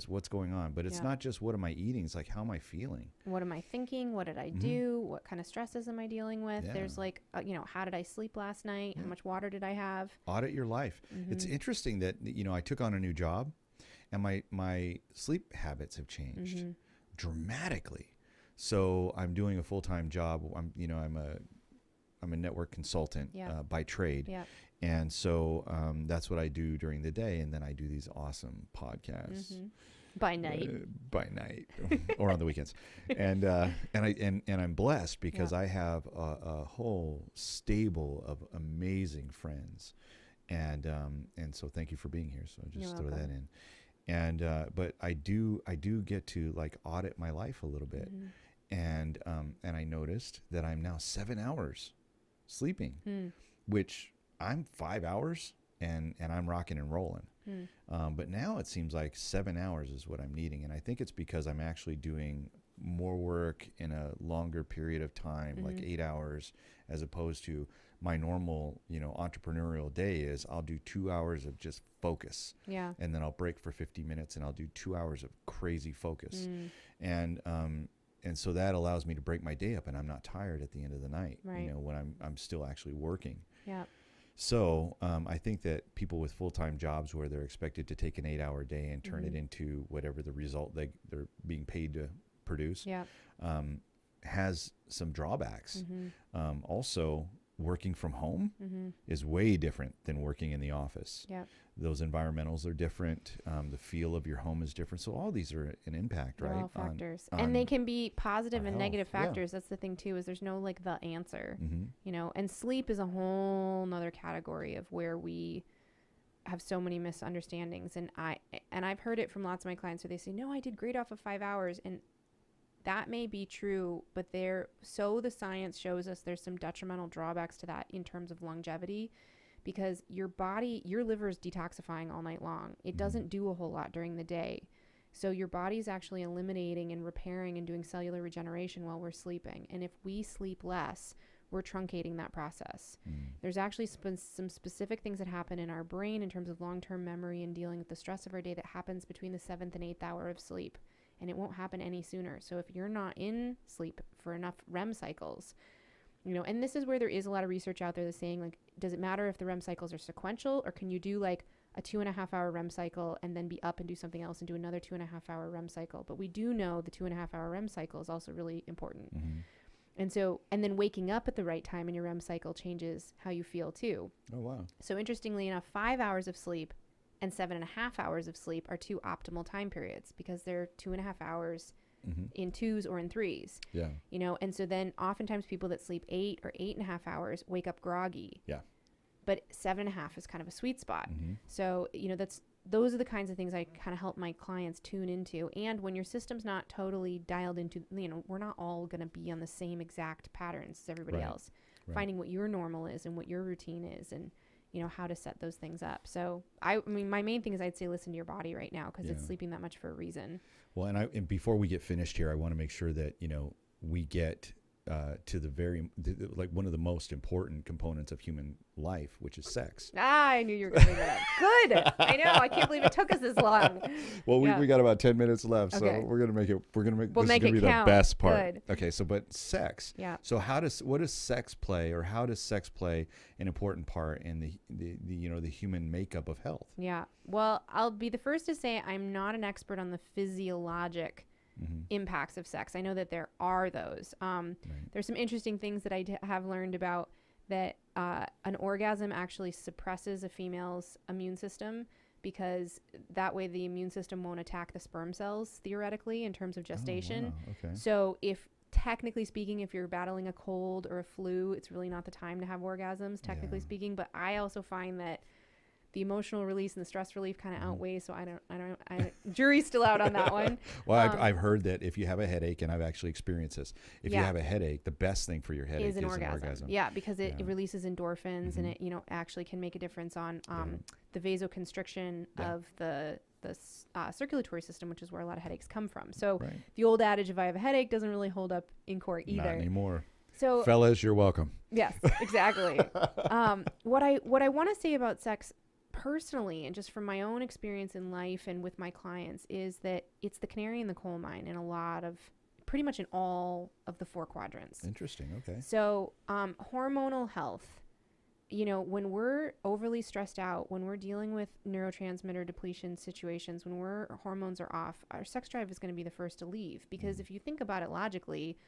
What's going on? But it's not just what am I eating? It's like, how am I feeling? What am I thinking? What did I do? What kind of stresses am I dealing with? There's like, you know, how did I sleep last night? How much water did I have? Audit your life. It's interesting that, you know, I took on a new job and my sleep habits have changed dramatically. So I'm doing a full-time job. I'm a network consultant by trade. And so that's what I do during the day. And then I do these awesome podcasts by night, or on the weekends. And I'm blessed because I have a whole stable of amazing friends. And so thank you for being here. So I'll just throw that in. And but I do get to like audit my life a little bit. And I noticed that I'm now 7 hours sleeping, which I'm 5 hours and I'm rocking and rolling. But now it seems like 7 hours is what I'm needing. And I think it's because I'm actually doing more work in a longer period of time, like 8 hours, as opposed to my normal, you know, entrepreneurial day is I'll do 2 hours of just focus. And then I'll break for 50 minutes and I'll do 2 hours of crazy focus. And so that allows me to break my day up and I'm not tired at the end of the night, you know, when I'm still actually working. So I think that people with full-time jobs where they're expected to take an 8-hour day and turn it into whatever the result they're being paid to produce has some drawbacks. Also, working from home is way different than working in the office. Those environmentals are different. The feel of your home is different. So all these are an impact, They're right? all factors. And they can be positive and negative factors. That's the thing too, is there's no like the answer, you know, and sleep is a whole nother category of where we have so many misunderstandings. And I've heard it from lots of my clients where they say, no, I did great off of 5 hours. And that may be true, but the science shows us there's some detrimental drawbacks to that in terms of longevity, because your liver is detoxifying all night long. It doesn't do a whole lot during the day. So your body's actually eliminating and repairing and doing cellular regeneration while we're sleeping. And if we sleep less, we're truncating that process. There's actually some specific things that happen in our brain in terms of long-term memory and dealing with the stress of our day that happens between the 7th and 8th hour of sleep. And it won't happen any sooner. So if you're not in sleep for enough REM cycles, and this is where there is a lot of research out there that's saying, like, does it matter if the REM cycles are sequential, or can you do like a 2.5 hour REM cycle and then be up and do something else and do another 2.5 hour REM cycle? But we do know the 2.5 hour REM cycle is also really important. And then waking up at the right time in your REM cycle changes how you feel too. Oh, wow. So interestingly enough, 5 hours of sleep and 7.5 hours of sleep are 2 optimal time periods, because they're 2.5 hours in 2s or in 3s. Yeah. And so then oftentimes people that sleep 8 or 8.5 hours wake up groggy. Yeah. But 7.5 is kind of a sweet spot. So, those are the kinds of things I kind of help my clients tune into. And when your system's not totally dialed into, we're not all going to be on the same exact patterns as everybody else. Finding what your normal is and what your routine is, and how to set those things up. So I mean, my main thing is I'd say listen to your body right now, because it's sleeping that much for a reason. Well, and before we get finished here, I want to make sure that, we get to like one of the most important components of human life, which is sex. I knew you were going to bring that up. Good. I know. I can't believe it took us this long. Well, we got about 10 minutes left, so we're going to make it. We'll this is going to be the best part. Good. Okay. So, but sex. Yeah. So what does sex play, or how does sex play an important part in the human makeup of health? Yeah. Well, I'll be the first to say I'm not an expert on the physiologic impacts of sex. I know that there are those. There's some interesting things that I have learned about that an orgasm actually suppresses a female's immune system, because that way the immune system won't attack the sperm cells, theoretically, in terms of gestation. Oh, wow. Okay. So technically speaking, if you're battling a cold or a flu, it's really not the time to have orgasms, technically speaking. But I also find that the emotional release and the stress relief kind of outweighs. So I don't, jury's still out on that one. Well, I've heard that if you have a headache, and I've actually experienced this, if you have a headache, the best thing for your headache is an orgasm. Yeah, because it releases endorphins, and it, actually can make a difference on the vasoconstriction of the circulatory system, which is where a lot of headaches come from. So the old adage, if I have a headache, doesn't really hold up in court either. Not anymore. So, fellas, you're welcome. Yes, exactly. What I want to say about sex personally, and just from my own experience in life and with my clients, is that it's the canary in the coal mine in pretty much in all of the 4 quadrants. Interesting. Okay. So, hormonal health, when we're overly stressed out, when we're dealing with neurotransmitter depletion situations, when our hormones are off, our sex drive is going to be the first to leave, because if you think about it logically,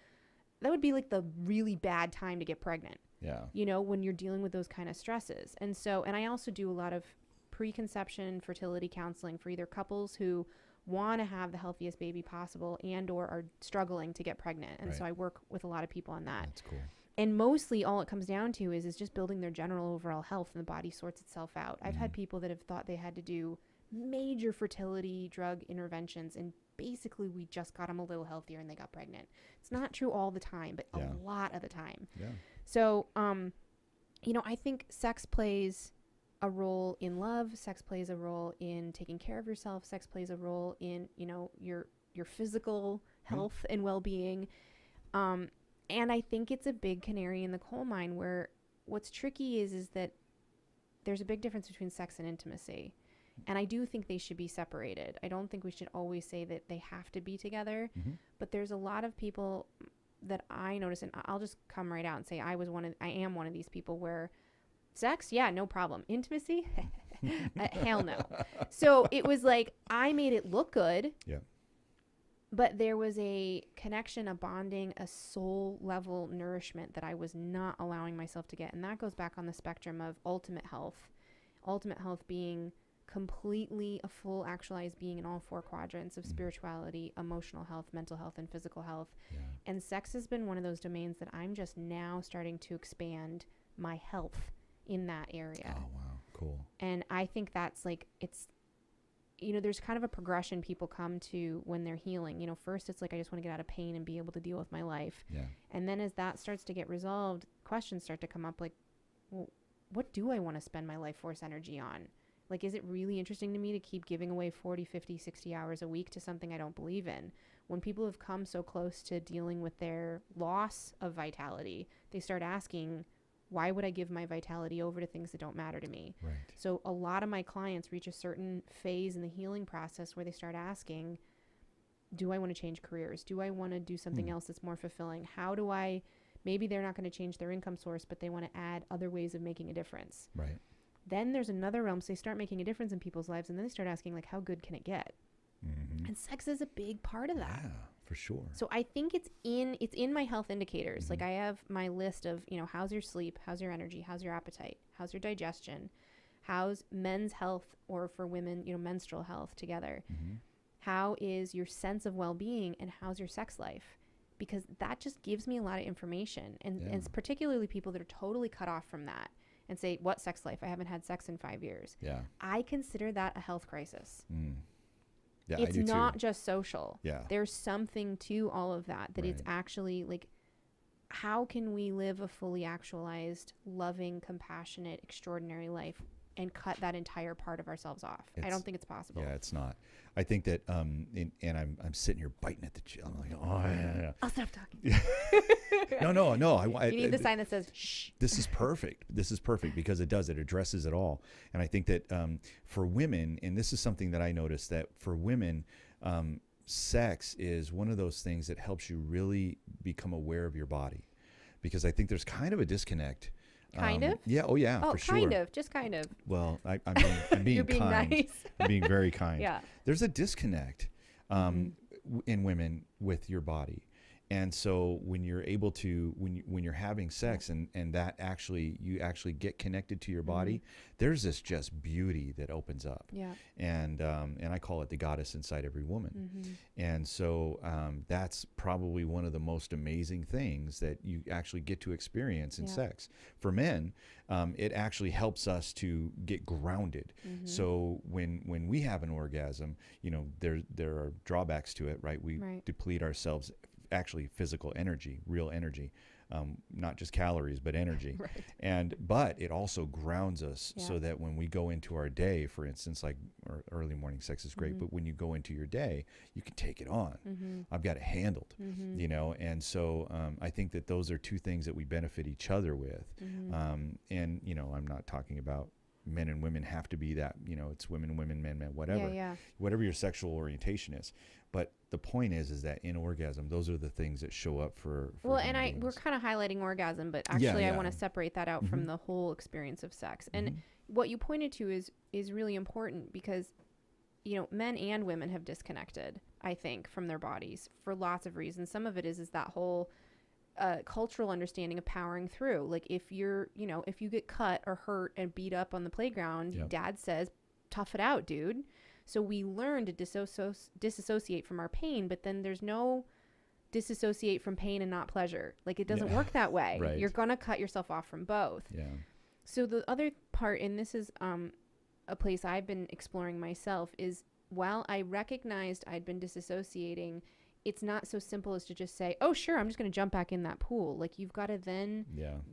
that would be like the really bad time to get pregnant. Yeah. When you're dealing with those kind of stresses. And I also do a lot of preconception fertility counseling for either couples who want to have the healthiest baby possible and or are struggling to get pregnant. And so I work with a lot of people on that. That's cool. And mostly all it comes down to is just building their general overall health, and the body sorts itself out. I've had people that have thought they had to do major fertility drug interventions, and basically we just got them a little healthier and they got pregnant. It's not true all the time, but a lot of the time. Yeah. So, I think sex plays a role in love. Sex plays a role in taking care of yourself. Sex plays a role in, your physical health and well-being. And I think it's a big canary in the coal mine, where what's tricky is that there's a big difference between sex and intimacy. And I do think they should be separated. I don't think we should always say that they have to be together. But there's a lot of people that I notice, and I'll just come right out and say I am one of these people where sex, yeah, no problem. Intimacy, hell no. So it was like I made it look good. Yeah. But there was a connection, a bonding, a soul level nourishment that I was not allowing myself to get. And that goes back on the spectrum of ultimate health. Ultimate health being completely a full actualized being in all 4 quadrants of spirituality, emotional health, mental health, and physical health. Yeah. And sex has been one of those domains that I'm just now starting to expand my health in that area. Oh, wow. Cool. And I think that's like, there's kind of a progression people come to when they're healing. First it's like, I just want to get out of pain and be able to deal with my life. Yeah. And then as that starts to get resolved, questions start to come up like, well, what do I want to spend my life force energy on? Like, is it really interesting to me to keep giving away 40, 50, 60 hours a week to something I don't believe in? When people have come so close to dealing with their loss of vitality, they start asking, why would I give my vitality over to things that don't matter to me? Right. So a lot of my clients reach a certain phase in the healing process where they start asking, do I want to change careers? Do I want to do something else that's more fulfilling? How do I, maybe they're not going to change their income source, but they want to add other ways of making a difference. Right. Then there's another realm. So they start making a difference in people's lives, and then they start asking, like, how good can it get? Mm-hmm. And sex is a big part of that. Yeah, for sure. So I think it's in my health indicators. Like, I have my list of, how's your sleep? How's your energy? How's your appetite? How's your digestion? How's men's health, or for women, menstrual health together? Mm-hmm. How is your sense of well-being, and how's your sex life? Because that just gives me a lot of information. And it's particularly people that are totally cut off from that and say, what sex life? I haven't had sex in 5 years. Yeah. I consider that a health crisis. Yeah, It's I do not too. just social. Yeah. There's something to all of that, that it's Right. actually like, how can we live a fully actualized, loving, compassionate, extraordinary life and cut that entire part of ourselves off? I don't think it's possible. Yeah, it's not. I think that, and I'm sitting here biting at the chin. I'm like, oh, yeah. I'll stop talking. No. You need the sign that says, shh. This is perfect. This is perfect because it addresses it all. And I think that for women, and this is something that I noticed, that for women, sex is one of those things that helps you really become aware of your body, because I think there's kind of a disconnect. Kind of? Yeah. Oh, yeah. Oh, for sure. kind of. Just kind of. Well, I'm being You're being kind. nice. I'm being very kind. Yeah. There's a disconnect in women with your body. And so when you're able to, when you're having sex and that you actually get connected to your body, there's this just beauty that opens up. Yeah. And I call it the goddess inside every woman. And so that's probably one of the most amazing things that you actually get to experience in sex. For men, it actually helps us to get grounded. So when we have an orgasm, there are drawbacks to it, right? We deplete ourselves, actually physical energy, real energy, not just calories, but energy. But it also grounds us so that when we go into our day, for instance, like early morning sex is great, but when you go into your day, you can take it on. I've got it handled, and so I think that those are two things that we benefit each other with. And, I'm not talking about men and women have to be that, it's women, men, whatever, whatever your sexual orientation is. But the point is that in orgasm, those are the things that show up for well, human and beings. we're kind of highlighting orgasm, but actually I want to separate that out from the whole experience of sex. And what you pointed to is really important because, men and women have disconnected, I think, from their bodies for lots of reasons. Some of it is that whole cultural understanding of powering through. Like, if you're, if you get cut or hurt and beat up on the playground, dad says, tough it out, dude. So we learn to disassociate from our pain, but then there's no disassociate from pain and not pleasure. Like, it doesn't work that way. You're going to cut yourself off from both. So the other part, and this is a place I've been exploring myself, is while I recognized I'd been disassociating, it's not so simple as to just say, oh, sure, I'm just going to jump back in that pool. Like, you've got to then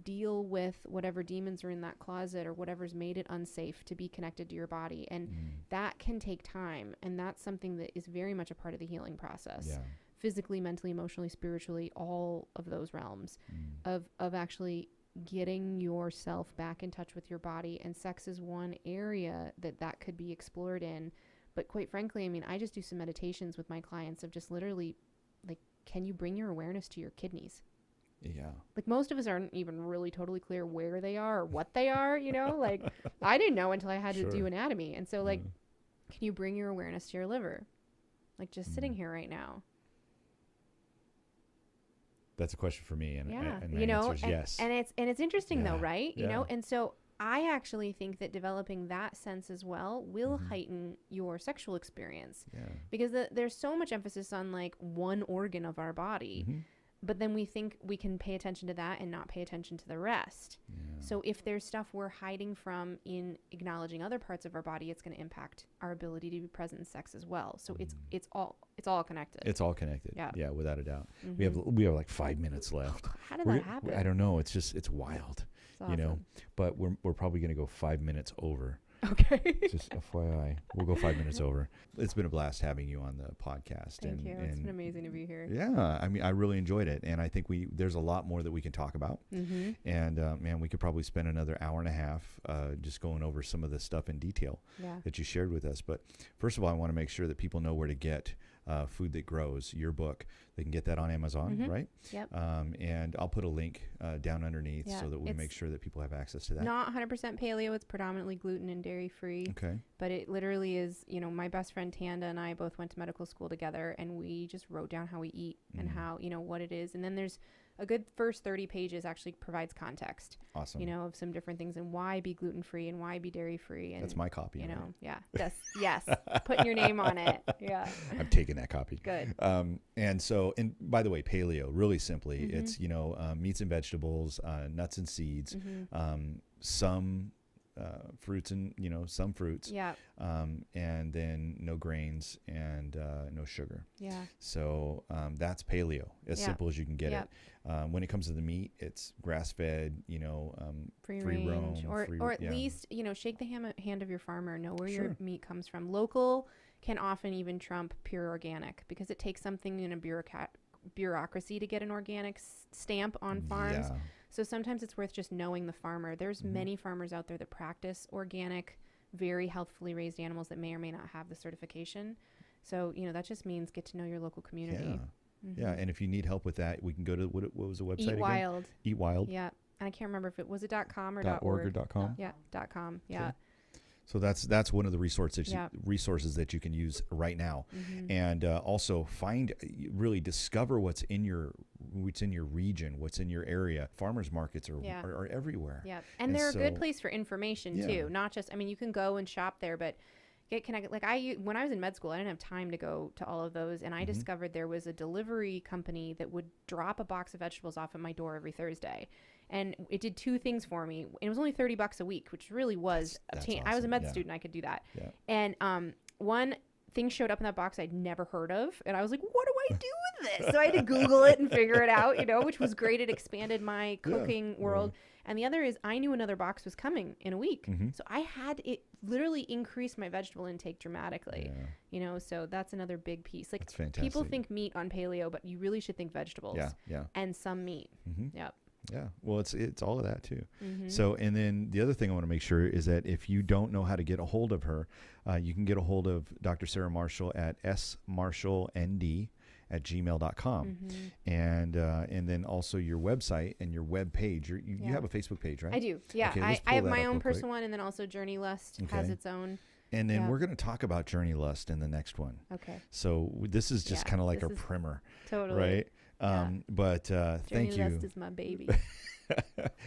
deal with whatever demons are in that closet or whatever's made it unsafe to be connected to your body. And that can take time. And that's something that is very much a part of the healing process. Physically, mentally, emotionally, spiritually, all of those realms of actually getting yourself back in touch with your body. And sex is one area that could be explored in. But quite frankly, I mean, I just do some meditations with my clients of just literally, like, can you bring your awareness to your kidneys? Like, most of us aren't even really totally clear where they are or what they are, like, I didn't know until I had to do anatomy. And so, like, can you bring your awareness to your liver? Like, just sitting here right now. That's a question for me. And my answer is yes. And it's interesting though, right? And so I actually think that developing that sense as well will heighten your sexual experience because there's so much emphasis on like one organ of our body, but then we think we can pay attention to that and not pay attention to the rest. So if there's stuff we're hiding from in acknowledging other parts of our body, it's going to impact our ability to be present in sex as well. So it's all connected. It's all connected. Yeah, without a doubt. Mm-hmm. We have like 5 minutes left. How did that happen? I don't know. It's wild. It's awesome. You know, but we're probably going to go 5 minutes over. Okay. Just FYI, we'll go 5 minutes over. It's been a blast having you on the podcast. Thank you. It's been amazing to be here. Yeah, I mean, I really enjoyed it, and I think there's a lot more that we can talk about. Mm-hmm. And man, we could probably spend another hour and a half just going over some of this stuff in detail that you shared with us. But first of all, I want to make sure that people know where to get Food That Grows, your book. They can get that on Amazon, right? Yep. And I'll put a link down underneath so that we make sure that people have access to that. Not 100% paleo. It's predominantly gluten and dairy free. Okay. But it literally is, you know, my best friend Tanda and I both went to medical school together, and we just wrote down how we eat and how, you know, what it is. And then there's a good first 30 pages actually provides context. Awesome. You know, of some different things and why be gluten free and why be dairy free. And that's my copy. You know, right? yeah. Yes. Putting your name on it. Yeah. I'm taking that copy. Good. And so, and by the way, paleo, really simply, it's, you know, meats and vegetables, nuts and seeds, some fruits and, you know, some fruits. Yeah. And then no grains and no sugar. Yeah. So that's paleo, as simple as you can get it. When it comes to the meat, it's grass-fed, you know, free range, or at least, you know, shake the hand of your farmer, know where your meat comes from. Local can often even trump pure organic, because it takes something in a bureaucracy to get an organic stamp on farms. Yeah. So sometimes it's worth just knowing the farmer. There's many farmers out there that practice organic, very healthfully raised animals that may or may not have the certification. So, you know, that just means get to know your local community. Yeah, and if you need help with that, we can go to, what was the website Eat Wild. again? Eat Wild. Yeah. And I can't remember if it was .com or .org or .com. Yeah, .com. Yeah. Sure. So that's one of the resources that you can use right now, and also really discover what's in your region, what's in your area. Farmers markets are everywhere. Yeah, and they're a good place for information too. Not just, I mean, you can go and shop there, but get connected. Like when I was in med school, I didn't have time to go to all of those, and I discovered there was a delivery company that would drop a box of vegetables off at my door every Thursday. And it did two things for me. It was only $30 a week, which really was obtained. Awesome. I was a med student. I could do that. Yeah. And one thing showed up in that box I'd never heard of. And I was like, what do I do with this? So I had to Google it and figure it out, you know, which was great. It expanded my cooking world. And the other is I knew another box was coming in a week. So it literally increased my vegetable intake dramatically, you know, so that's another big piece. Like, people think meat on paleo, but you really should think vegetables and some meat. Yep. Yeah, well, it's all of that too. So, and then the other thing I want to make sure is that if you don't know how to get a hold of her, you can get a hold of Dr. Sarah Marshall at smarshallnd@gmail.com. And then also your website and your web page. You have a Facebook page, right? I do. Yeah, okay, I have my own personal one, and then also Journey Lust has its own. And then we're going to talk about Journey Lust in the next one. Okay. So this is just kind of like our primer. Totally. Right? But thank you. Journey Lust is my baby.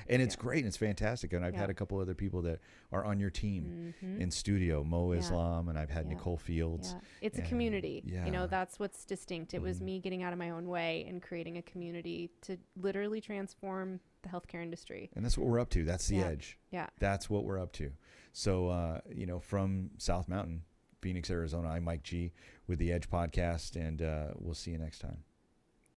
And it's great, and it's fantastic. And I've had a couple other people that are on your team in studio, Mo Islam, and I've had Nicole Fields. It's a community. You know, that's what's distinct. It was me getting out of my own way and creating a community to literally transform the healthcare industry. And that's what we're up to. That's the edge. Yeah. That's what we're up to. So, you know, from South Mountain, Phoenix, Arizona, I'm Mike G with the Edge Podcast, and we'll see you next time.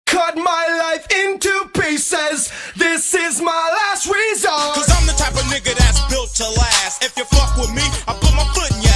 Cut my life into pieces. This is my last resort. Cause I'm the type of nigga that's built to last. If you fuck with me, I put my foot in your